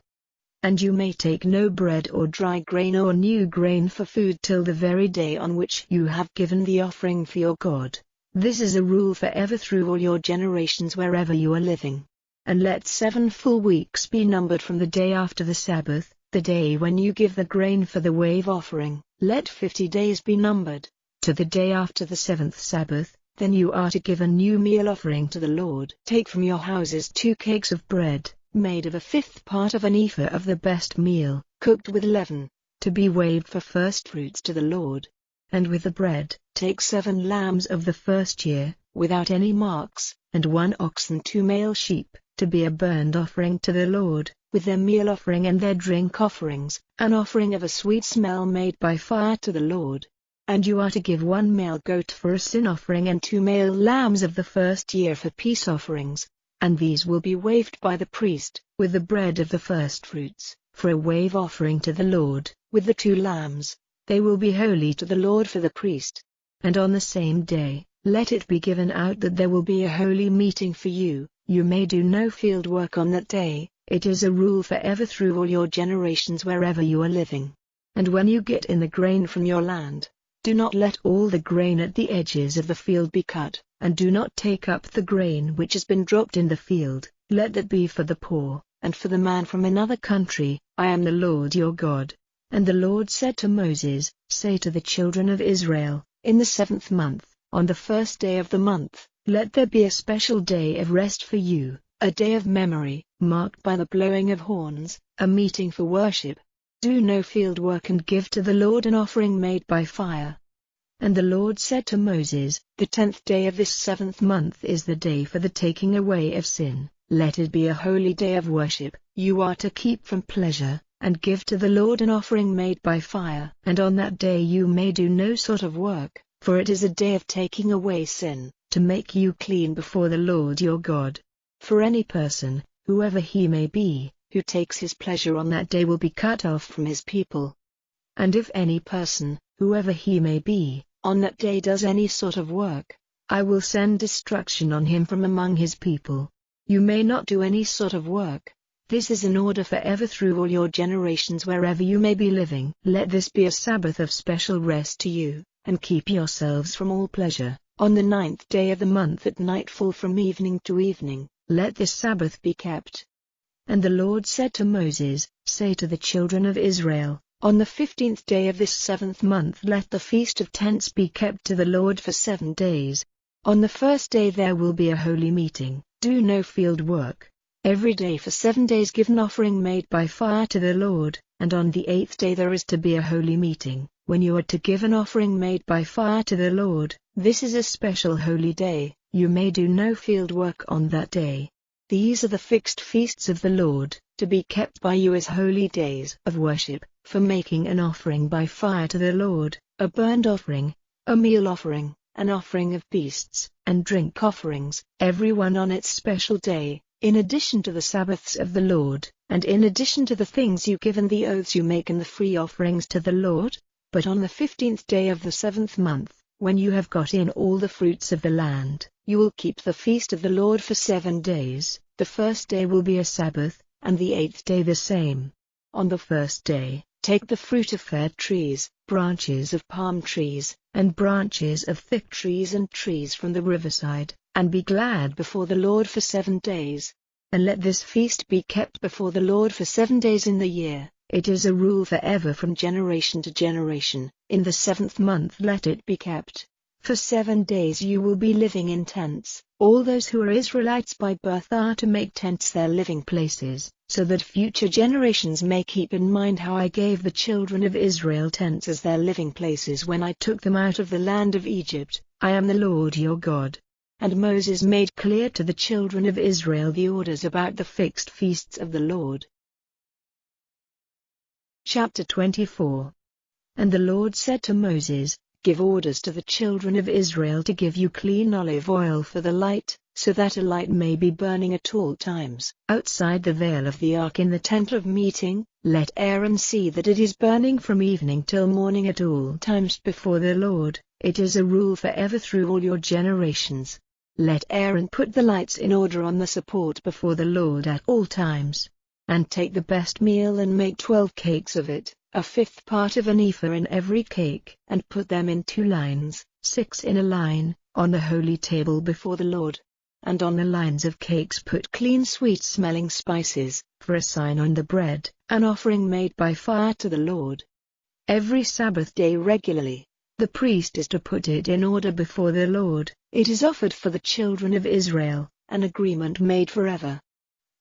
And you may take no bread or dry grain or new grain for food till the very day on which you have given the offering for your God. This is a rule forever through all your generations wherever you are living. And let 7 full weeks be numbered from the day after the Sabbath, the day when you give the grain for the wave offering. Let 50 days be numbered, to the day after the 7th Sabbath, then you are to give a new meal offering to the Lord. Take from your houses 2 cakes of bread, made of a 5th part of an ephah of the best meal, cooked with leaven, to be waved for firstfruits to the Lord. And with the bread, take 7 lambs of the first year, without any marks, and 1 ox and 2 male sheep, to be a burnt offering to the Lord, with their meal offering and their drink offerings, an offering of a sweet smell made by fire to the Lord. And you are to give 1 male goat for a sin offering and 2 male lambs of the first year for peace offerings. And these will be waved by the priest, with the bread of the firstfruits, for a wave offering to the Lord, with the 2 lambs. They will be holy to the Lord for the priest. And on the same day, let it be given out that there will be a holy meeting for you. You may do no field work on that day. It is a rule forever through all your generations wherever you are living. And when you get in the grain from your land, do not let all the grain at the edges of the field be cut, and do not take up the grain which has been dropped in the field. Let that be for the poor, and for the man from another country. I am the Lord your God. And the Lord said to Moses, Say to the children of Israel, in the 7th month, on the 1st day of the month, let there be a special day of rest for you, a day of memory, marked by the blowing of horns, a meeting for worship. Do no field work and give to the Lord an offering made by fire. And the Lord said to Moses, The 10th day of this 7th month is the day for the taking away of sin. Let it be a holy day of worship. You are to keep from pleasure, and give to the Lord an offering made by fire. And on that day you may do no sort of work, for it is a day of taking away sin, to make you clean before the Lord your God. For any person, whoever he may be, who takes his pleasure on that day will be cut off from his people. And if any person, whoever he may be, on that day does any sort of work, I will send destruction on him from among his people. You may not do any sort of work. This is an order forever through all your generations wherever you may be living. Let this be a Sabbath of special rest to you, and keep yourselves from all pleasure. On the 9th day of the month at nightfall from evening to evening, let this Sabbath be kept. And the Lord said to Moses, Say to the children of Israel, On the 15th day of this 7th month let the Feast of Tents be kept to the Lord for 7 days. On the first day there will be a holy meeting. Do no field work. Every day for 7 days give an offering made by fire to the Lord, and on the 8th day there is to be a holy meeting, when you are to give an offering made by fire to the Lord. This is a special holy day. You may do no field work on that day. These are the fixed feasts of the Lord, to be kept by you as holy days of worship, for making an offering by fire to the Lord, a burnt offering, a meal offering, an offering of beasts, and drink offerings, every one on its special day, in addition to the Sabbaths of the Lord, and in addition to the things you give and the oaths you make and the free offerings to the Lord. But on the 15th day of the 7th month, when you have got in all the fruits of the land, you will keep the feast of the Lord for 7 days. The first day will be a Sabbath, and the 8th day the same. On the first day, take the fruit of fair trees, branches of palm trees, and branches of thick trees and trees from the riverside, and be glad before the Lord for 7 days. And let this feast be kept before the Lord for 7 days in the year. It is a rule forever from generation to generation. In the 7th month let it be kept. For 7 days you will be living in tents. All those who are Israelites by birth are to make tents their living places, so that future generations may keep in mind how I gave the children of Israel tents as their living places when I took them out of the land of Egypt. I am the Lord your God. And Moses made clear to the children of Israel the orders about the fixed feasts of the Lord. Chapter 24. And the Lord said to Moses, Give orders to the children of Israel to give you clean olive oil for the light, so that a light may be burning at all times. Outside the veil of the ark in the tent of meeting, let Aaron see that it is burning from evening till morning at all times before the Lord. It is a rule forever through all your generations. Let Aaron put the lights in order on the support before the Lord at all times. and take the best meal and make 12 cakes of it, a fifth part of an ephah in every cake, and put them in 2 lines, 6 in a line, on the holy table before the Lord. And on the lines of cakes put clean sweet-smelling spices, for a sign on the bread, an offering made by fire to the Lord. Every Sabbath day regularly, the priest is to put it in order before the Lord. It is offered for the children of Israel, an agreement made forever.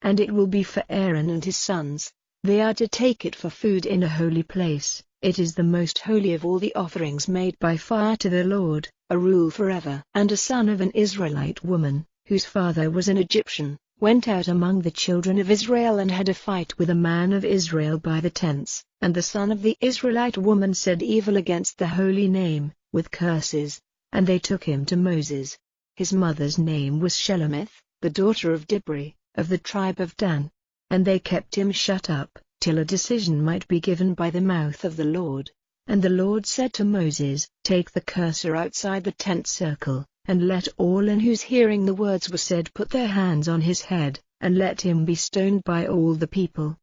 And it will be for Aaron and his sons. They are to take it for food in a holy place. It is the most holy of all the offerings made by fire to the Lord, a rule forever. And a son of an Israelite woman, whose father was an Egyptian, went out among the children of Israel and had a fight with a man of Israel by the tents. And the son of the Israelite woman said evil against the holy name, with curses, and they took him to Moses. His mother's name was Shelomith, the daughter of Dibri, of the tribe of Dan. And they kept him shut up, till a decision might be given by the mouth of the Lord. And the Lord said to Moses, Take the cursor outside the tent circle, and let all in whose hearing the words were said put their hands on his head, and let him be stoned by all the people.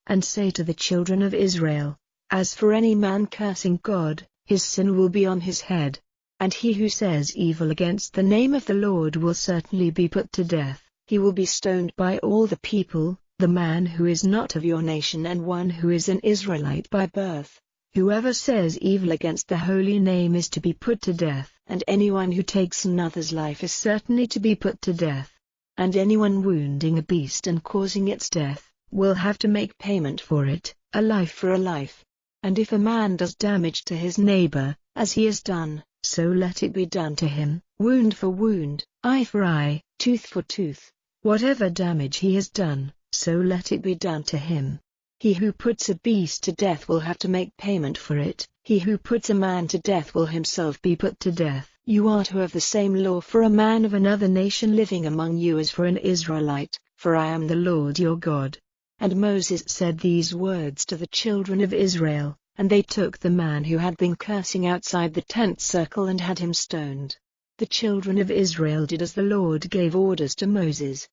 And say to the children of Israel, As for any man cursing God, his sin will be on his head. And he who says evil against the name of the Lord will certainly be put to death. He will be stoned by all the people, the man who is not of your nation and one who is an Israelite by birth. Whoever says evil against the holy name is to be put to death, and anyone who takes another's life is certainly to be put to death. And anyone wounding a beast and causing its death, will have to make payment for it, a life for a life. And if a man does damage to his neighbor, as he has done, so let it be done to him, wound for wound, eye for eye, tooth for tooth. Whatever damage he has done, so let it be done to him. He who puts a beast to death will have to make payment for it. He who puts a man to death will himself be put to death. You are to have the same law for a man of another nation living among you as for an Israelite, for I am the Lord your God. And Moses said these words to the children of Israel, and they took the man who had been cursing outside the tent circle and had him stoned. The children of Israel did as the Lord gave orders to Moses.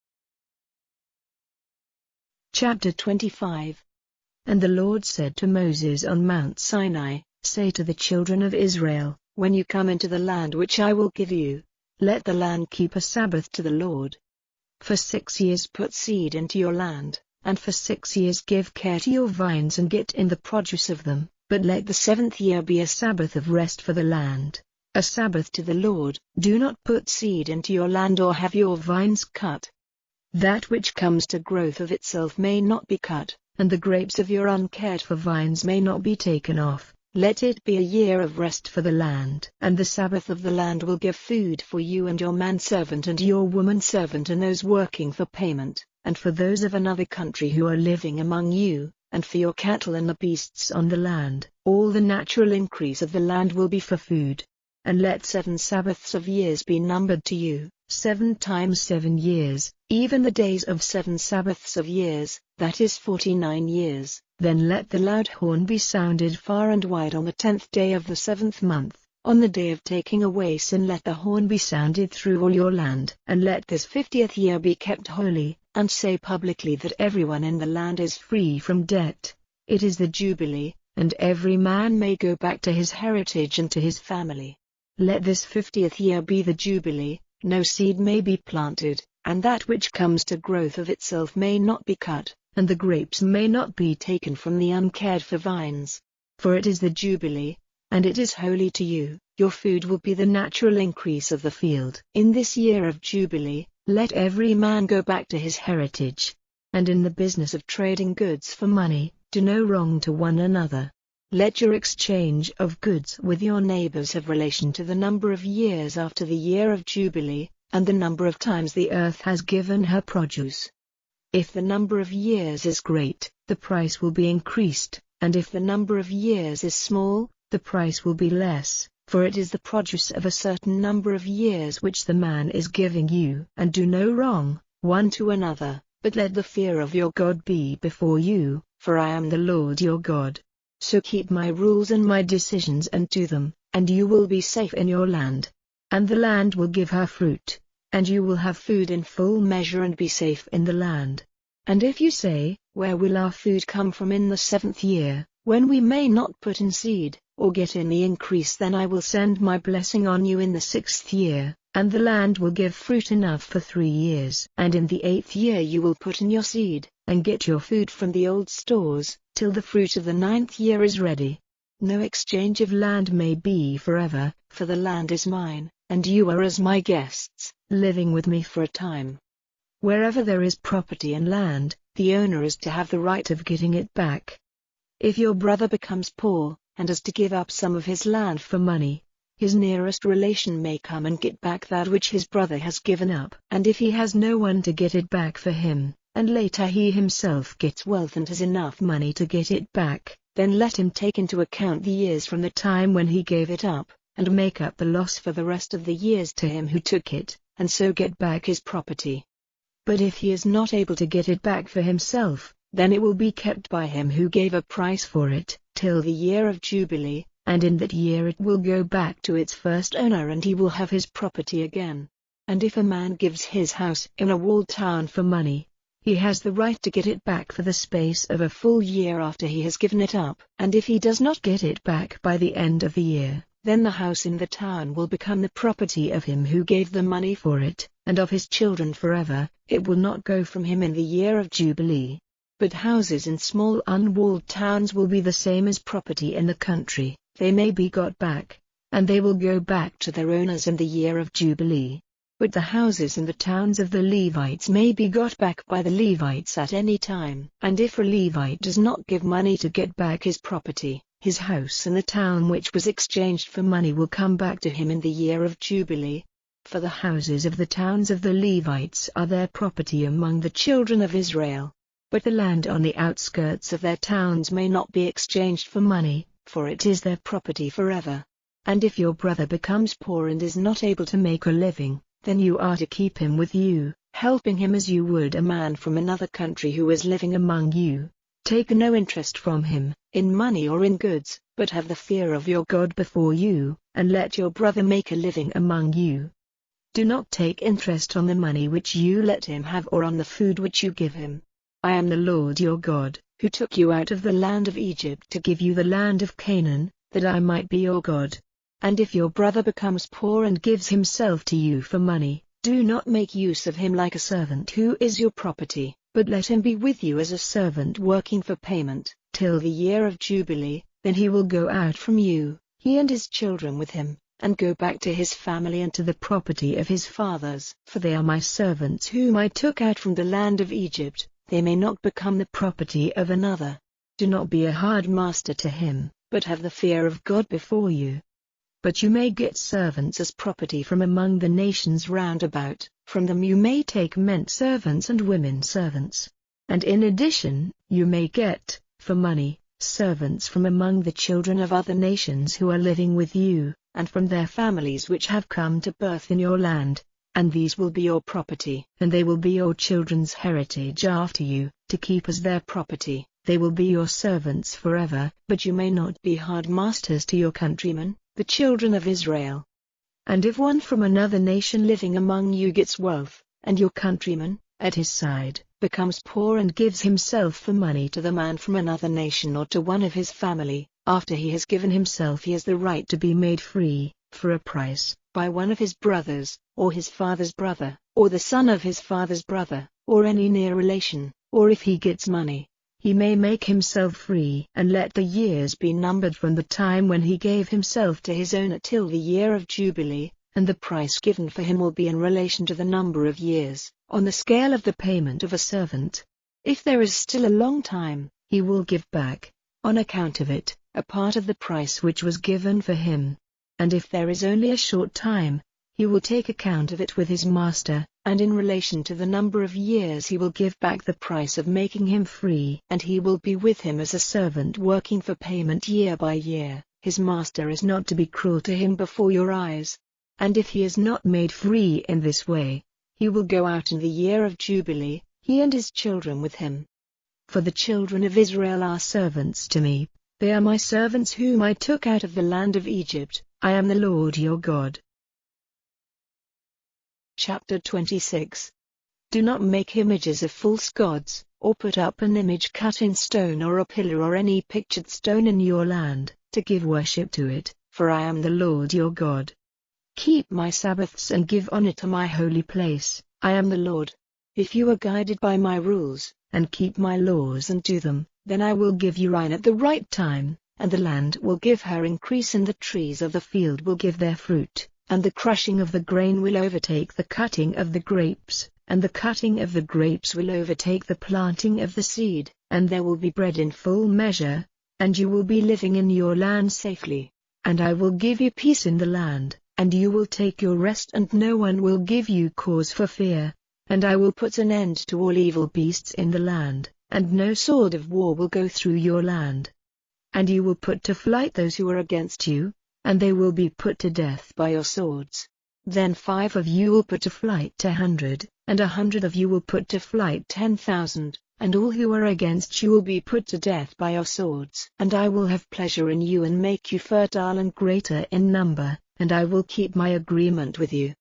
Chapter 25. And the Lord said to Moses on Mount Sinai, Say to the children of Israel, When you come into the land which I will give you, let the land keep a Sabbath to the Lord. For 6 years put seed into your land, and for 6 years give care to your vines and get in the produce of them, but let the 7th year be a Sabbath of rest for the land, a Sabbath to the Lord. Do not put seed into your land or have your vines cut. That which comes to growth of itself may not be cut, and the grapes of your uncared for vines may not be taken off. Let it be a year of rest for the land. And the Sabbath of the land will give food for you and your manservant and your womanservant and those working for payment, and for those of another country who are living among you, and for your cattle and the beasts on the land. All the natural increase of the land will be for food. And let 7 Sabbaths of years be numbered to you, 7 times 7 years, even the days of 7 Sabbaths of years, that is 49 years. Then let the loud horn be sounded far and wide on the 10th day of the 7th month. On the day of taking away sin let the horn be sounded through all your land. And let this 50th year be kept holy, and say publicly that everyone in the land is free from debt. It is the Jubilee, and every man may go back to his heritage and to his family. Let this 50th year be the Jubilee, no seed may be planted, and that which comes to growth of itself may not be cut, and the grapes may not be taken from the uncared for vines. For it is the Jubilee, and it is holy to you. Your food will be the natural increase of the field. In this year of Jubilee, let every man go back to his heritage. And in the business of trading goods for money, do no wrong to one another. Let your exchange of goods with your neighbors have relation to the number of years after the year of Jubilee, and the number of times the earth has given her produce. If the number of years is great, the price will be increased, and if the number of years is small, the price will be less, for it is the produce of a certain number of years which the man is giving you. And do no wrong, one to another, but let the fear of your God be before you, for I am the Lord your God. So keep my rules and my decisions and do them, and you will be safe in your land. And the land will give her fruit, and you will have food in full measure and be safe in the land. And if you say, where will our food come from in the 7th year, when we may not put in seed, or get any increase, then I will send my blessing on you in the 6th year, and the land will give fruit enough for 3 years. And in the 8th year you will put in your seed, and get your food from the old stores, till the fruit of the 9th year is ready. No exchange of land may be forever, for the land is mine, and you are as my guests, living with me for a time. Wherever there is property and land, the owner is to have the right of getting it back. If your brother becomes poor, and has to give up some of his land for money, his nearest relation may come and get back that which his brother has given up. And if he has no one to get it back for him, and later he himself gets wealth and has enough money to get it back, then let him take into account the years from the time when he gave it up, and make up the loss for the rest of the years to him who took it, and so get back his property. But if he is not able to get it back for himself, then it will be kept by him who gave a price for it, till the year of Jubilee, and in that year it will go back to its first owner and he will have his property again. And if a man gives his house in a walled town for money, he has the right to get it back for the space of a full year after he has given it up. And if he does not get it back by the end of the year, then the house in the town will become the property of him who gave the money for it, and of his children forever. It will not go from him in the year of Jubilee. But houses in small unwalled towns will be the same as property in the country. They may be got back, and they will go back to their owners in the year of Jubilee. But the houses in the towns of the Levites may be got back by the Levites at any time. And if a Levite does not give money to get back his property, his house in the town which was exchanged for money will come back to him in the year of Jubilee. For the houses of the towns of the Levites are their property among the children of Israel. But the land on the outskirts of their towns may not be exchanged for money, for it is their property forever. And if your brother becomes poor and is not able to make a living, then you are to keep him with you, helping him as you would a man from another country who is living among you. Take no interest from him, in money or in goods, but have the fear of your God before you, and let your brother make a living among you. Do not take interest on the money which you let him have or on the food which you give him. I am the Lord your God, who took you out of the land of Egypt to give you the land of Canaan, that I might be your God. And if your brother becomes poor and gives himself to you for money, do not make use of him like a servant who is your property, but let him be with you as a servant working for payment, till the year of Jubilee. Then he will go out from you, he and his children with him, and go back to his family and to the property of his fathers. For they are my servants whom I took out from the land of Egypt. They may not become the property of another. Do not be a hard master to him, but have the fear of God before you. But you may get servants as property from among the nations round about. From them you may take men servants and women servants. And in addition, you may get, for money, servants from among the children of other nations who are living with you, and from their families which have come to birth in your land. And these will be your property, and they will be your children's heritage after you, to keep as their property. They will be your servants forever. But you may not be hard masters to your countrymen, the children of Israel. And if one from another nation living among you gets wealth, and your countryman, at his side, becomes poor and gives himself for money to the man from another nation or to one of his family, after he has given himself, he has the right to be made free, for a price, by one of his brothers, or his father's brother, or the son of his father's brother, or any near relation. Or if he gets money, he may make himself free, and let the years be numbered from the time when he gave himself to his owner till the year of Jubilee, and the price given for him will be in relation to the number of years, on the scale of the payment of a servant. If there is still a long time, he will give back, on account of it, a part of the price which was given for him. And if there is only a short time, he will take account of it with his master, and in relation to the number of years he will give back the price of making him free. And he will be with him as a servant working for payment year by year. His master is not to be cruel to him before your eyes. And if he is not made free in this way, he will go out in the year of Jubilee, he and his children with him. For the children of Israel are servants to me, they are my servants whom I took out of the land of Egypt. I am the Lord your God. Chapter 26. Do not make images of false gods, or put up an image cut in stone or a pillar or any pictured stone in your land, to give worship to it, for I am the Lord your God. Keep my Sabbaths and give honor to my holy place, I am the Lord. If you are guided by my rules, and keep my laws and do them, then I will give you rain at the right time, and the land will give her increase, and the trees of the field will give their fruit, and the crushing of the grain will overtake the cutting of the grapes, and the cutting of the grapes will overtake the planting of the seed, and there will be bread in full measure, and you will be living in your land safely, and I will give you peace in the land, and you will take your rest, and no one will give you cause for fear. And I will put an end to all evil beasts in the land, and no sword of war will go through your land. And you will put to flight those who are against you, and they will be put to death by your swords. Then 5 of you will put to flight 100, and 100 of you will put to flight 10,000, and all who are against you will be put to death by your swords. And I will have pleasure in you and make you fertile and greater in number, and I will keep my agreement with you.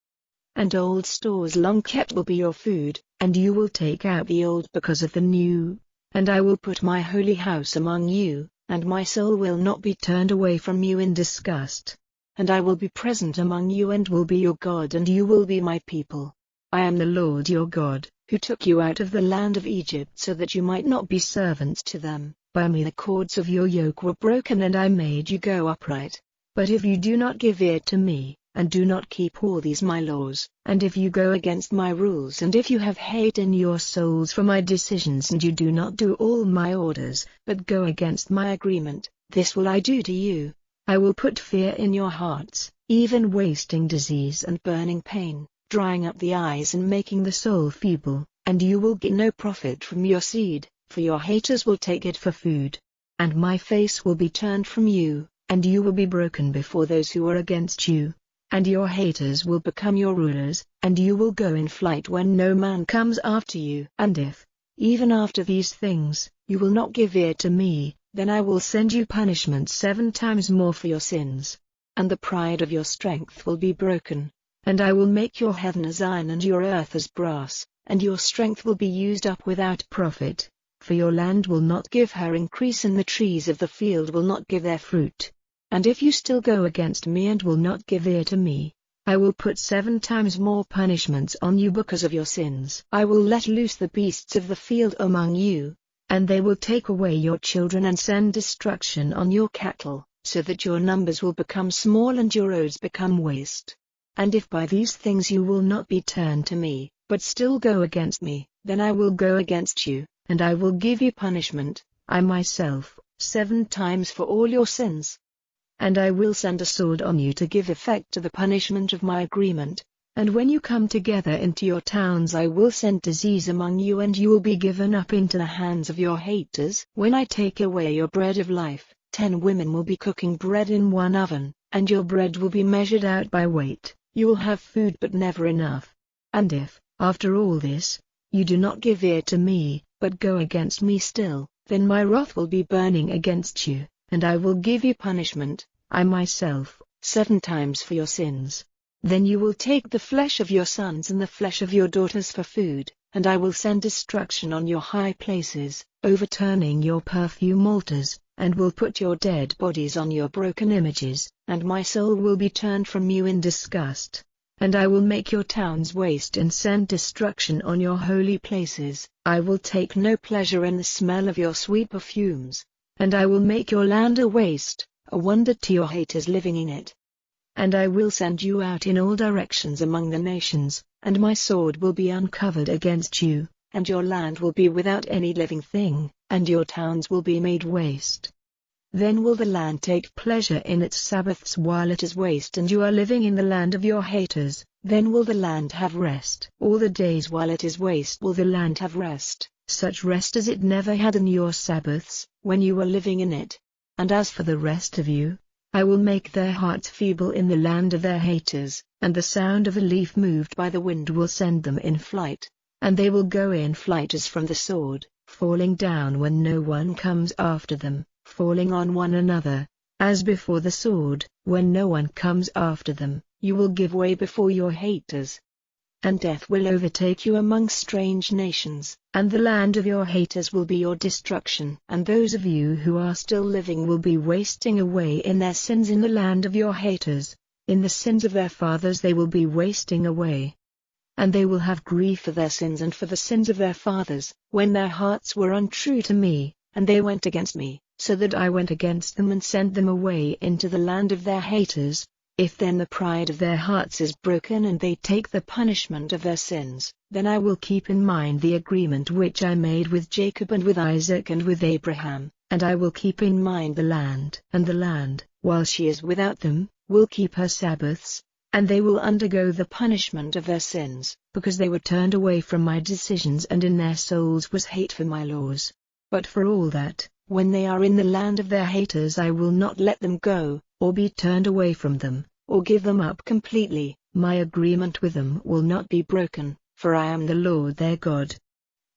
And old stores long kept will be your food, and you will take out the old because of the new. And I will put my holy house among you, and my soul will not be turned away from you in disgust. And I will be present among you and will be your God, and you will be my people. I am the Lord your God, who took you out of the land of Egypt so that you might not be servants to them. By me the cords of your yoke were broken, and I made you go upright. But if you do not give ear to me, and do not keep all these my laws, and if you go against my rules, and if you have hate in your souls for my decisions, and you do not do all my orders, but go against my agreement, this will I do to you. I will put fear in your hearts, even wasting disease and burning pain, drying up the eyes and making the soul feeble, and you will get no profit from your seed, for your haters will take it for food. And my face will be turned from you, and you will be broken before those who are against you. And your haters will become your rulers, and you will go in flight when no man comes after you. And if, even after these things, you will not give ear to me, then I will send you punishment 7 times more for your sins. And the pride of your strength will be broken. And I will make your heaven as iron and your earth as brass, and your strength will be used up without profit. For your land will not give her increase, and the trees of the field will not give their fruit. And if you still go against me and will not give ear to me, I will put 7 times more punishments on you because of your sins. I will let loose the beasts of the field among you, and they will take away your children and send destruction on your cattle, so that your numbers will become small and your roads become waste. And if by these things you will not be turned to me, but still go against me, then I will go against you, and I will give you punishment, I myself, 7 times for all your sins. And I will send a sword on you to give effect to the punishment of my agreement. And when you come together into your towns, I will send disease among you, and you will be given up into the hands of your haters. When I take away your bread of life, 10 women will be cooking bread in one oven, and your bread will be measured out by weight. You will have food but never enough. And if, after all this, you do not give ear to me, but go against me still, then my wrath will be burning against you, and I will give you punishment, I myself, 7 times for your sins. Then you will take the flesh of your sons and the flesh of your daughters for food, and I will send destruction on your high places, overturning your perfume altars, and will put your dead bodies on your broken images, and my soul will be turned from you in disgust. And I will make your towns waste and send destruction on your holy places. I will take no pleasure in the smell of your sweet perfumes. And I will make your land a waste, a wonder to your haters living in it. And I will send you out in all directions among the nations, and my sword will be uncovered against you, and your land will be without any living thing, and your towns will be made waste. Then will the land take pleasure in its Sabbaths while it is waste and you are living in the land of your haters. Then will the land have rest. All the days while it is waste will the land have rest, such rest as it never had in your Sabbaths, when you were living in it. And as for the rest of you, I will make their hearts feeble in the land of their haters, and the sound of a leaf moved by the wind will send them in flight, and they will go in flight as from the sword, falling down when no one comes after them, falling on one another, as before the sword, when no one comes after them, you will give way before your haters. and death will overtake you among strange nations, and the land of your haters will be your destruction. And those of you who are still living will be wasting away in their sins in the land of your haters. In the sins of their fathers they will be wasting away. And they will have grief for their sins and for the sins of their fathers, when their hearts were untrue to me, and they went against me, so that I went against them and sent them away into the land of their haters. If then the pride of their hearts is broken and they take the punishment of their sins, then I will keep in mind the agreement which I made with Jacob and with Isaac and with Abraham, and I will keep in mind the land. And the land, while she is without them, will keep her Sabbaths, and they will undergo the punishment of their sins, because they were turned away from my decisions and in their souls was hate for my laws. But for all that, when they are in the land of their haters I will not let them go, or be turned away from them, or give them up completely. My agreement with them will not be broken, for I am the Lord their God.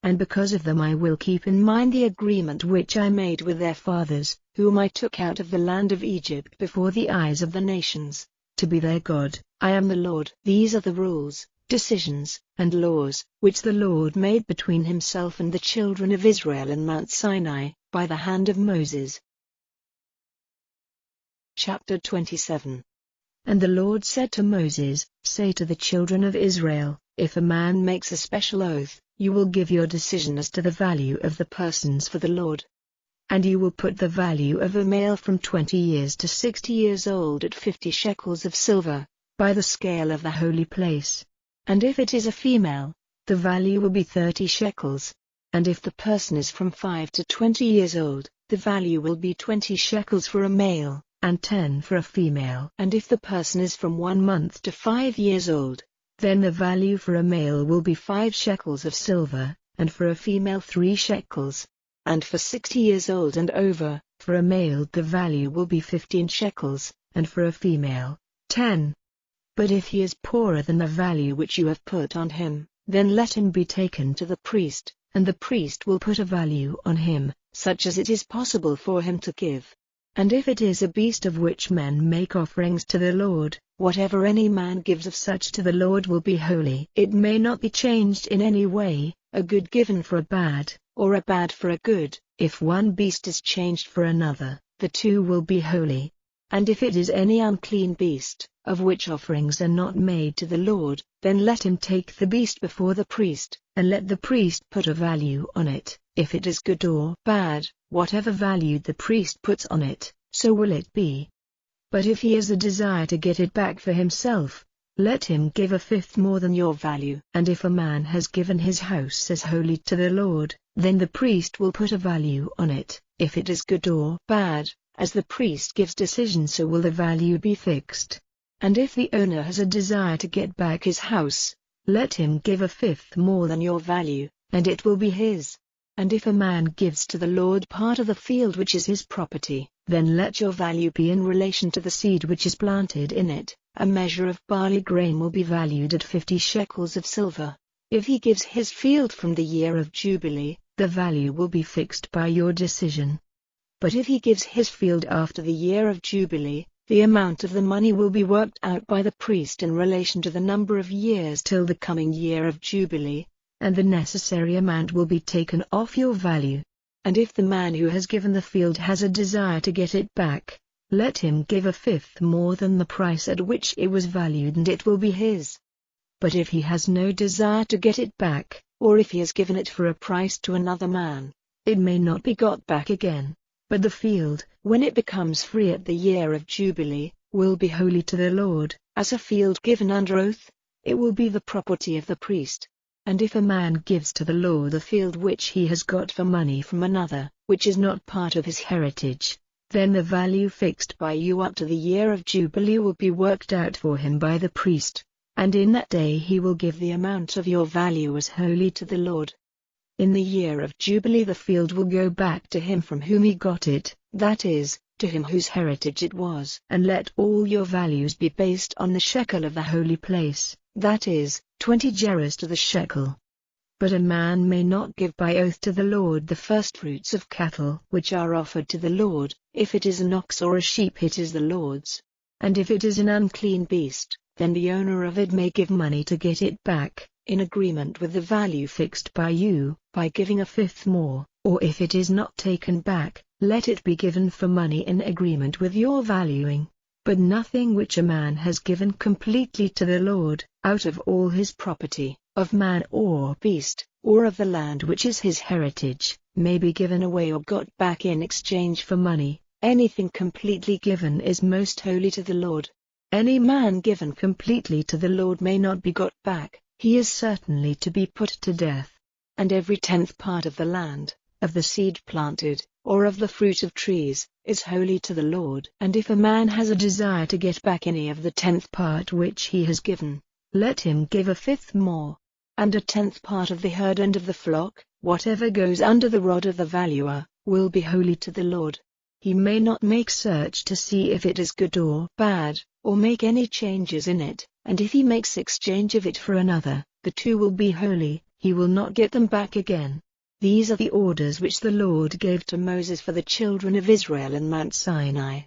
And because of them I will keep in mind the agreement which I made with their fathers, whom I took out of the land of Egypt before the eyes of the nations, to be their God. I am the Lord. These are the rules, decisions, and laws, which the Lord made between himself and the children of Israel in Mount Sinai, by the hand of Moses. Chapter 27. And the Lord said to Moses, Say to the children of Israel, if a man makes a special oath, you will give your decision as to the value of the persons for the Lord. And you will put the value of a male from 20 years to 60 years old at 50 shekels of silver, by the scale of the holy place. And if it is a female, the value will be 30 shekels. And if the person is from 5 to 20 years old, the value will be 20 shekels for a male, and 10 for a female. And if the person is from 1 month to 5 years old, then the value for a male will be 5 shekels of silver, and for a female 3 shekels. And for 60 years old and over, for a male the value will be 15 shekels, and for a female, 10. But if he is poorer than the value which you have put on him, then let him be taken to the priest, and the priest will put a value on him, such as it is possible for him to give. And if it is a beast of which men make offerings to the Lord, whatever any man gives of such to the Lord will be holy. It may not be changed in any way, a good given for a bad, or a bad for a good. If one beast is changed for another, the two will be holy. And if it is any unclean beast, of which offerings are not made to the Lord, then let him take the beast before the priest, and let the priest put a value on it. If it is good or bad, whatever value the priest puts on it, so will it be. But if he has a desire to get it back for himself, let him give a fifth more than your value. And if a man has given his house as holy to the Lord, then the priest will put a value on it. If it is good or bad, as the priest gives decision, so will the value be fixed. And if the owner has a desire to get back his house, let him give a fifth more than your value, and it will be his. And if a man gives to the Lord part of the field which is his property, then let your value be in relation to the seed which is planted in it. A measure of barley grain will be valued at 50 shekels of silver. If he gives his field from the year of Jubilee, the value will be fixed by your decision. But if he gives his field after the year of Jubilee, the amount of the money will be worked out by the priest in relation to the number of years till the coming year of Jubilee, and the necessary amount will be taken off your value. And if the man who has given the field has a desire to get it back, let him give a fifth more than the price at which it was valued, and it will be his. But if he has no desire to get it back, or if he has given it for a price to another man, it may not be got back again. But the field, when it becomes free at the year of Jubilee, will be holy to the Lord. As a field given under oath, it will be the property of the priest. And if a man gives to the Lord a field which he has got for money from another, which is not part of his heritage, then the value fixed by you up to the year of Jubilee will be worked out for him by the priest, and in that day he will give the amount of your value as holy to the Lord. In the year of Jubilee the field will go back to him from whom he got it, that is, to him whose heritage it was. And let all your values be based on the shekel of the holy place, that is, 20 gerahs to the shekel. But a man may not give by oath to the Lord the firstfruits of cattle which are offered to the Lord. If it is an ox or a sheep it is the Lord's. And if it is an unclean beast, then the owner of it may give money to get it back, in agreement with the value fixed by you, by giving a fifth more, or if it is not taken back, let it be given for money in agreement with your valuing. But nothing which a man has given completely to the Lord, out of all his property, of man or beast, or of the land which is his heritage, may be given away or got back in exchange for money. Anything completely given is most holy to the Lord. Any man given completely to the Lord may not be got back, he is certainly to be put to death. And every 10th part of the land, of the seed planted, or of the fruit of trees, is holy to the Lord. And if a man has a desire to get back any of the 10th part which he has given, let him give a fifth more. And a 10th part of the herd and of the flock, whatever goes under the rod of the valuer, will be holy to the Lord. He may not make search to see if it is good or bad, or make any changes in it, and if he makes exchange of it for another, the two will be holy, he will not get them back again. These are the orders which the Lord gave to Moses for the children of Israel in Mount Sinai.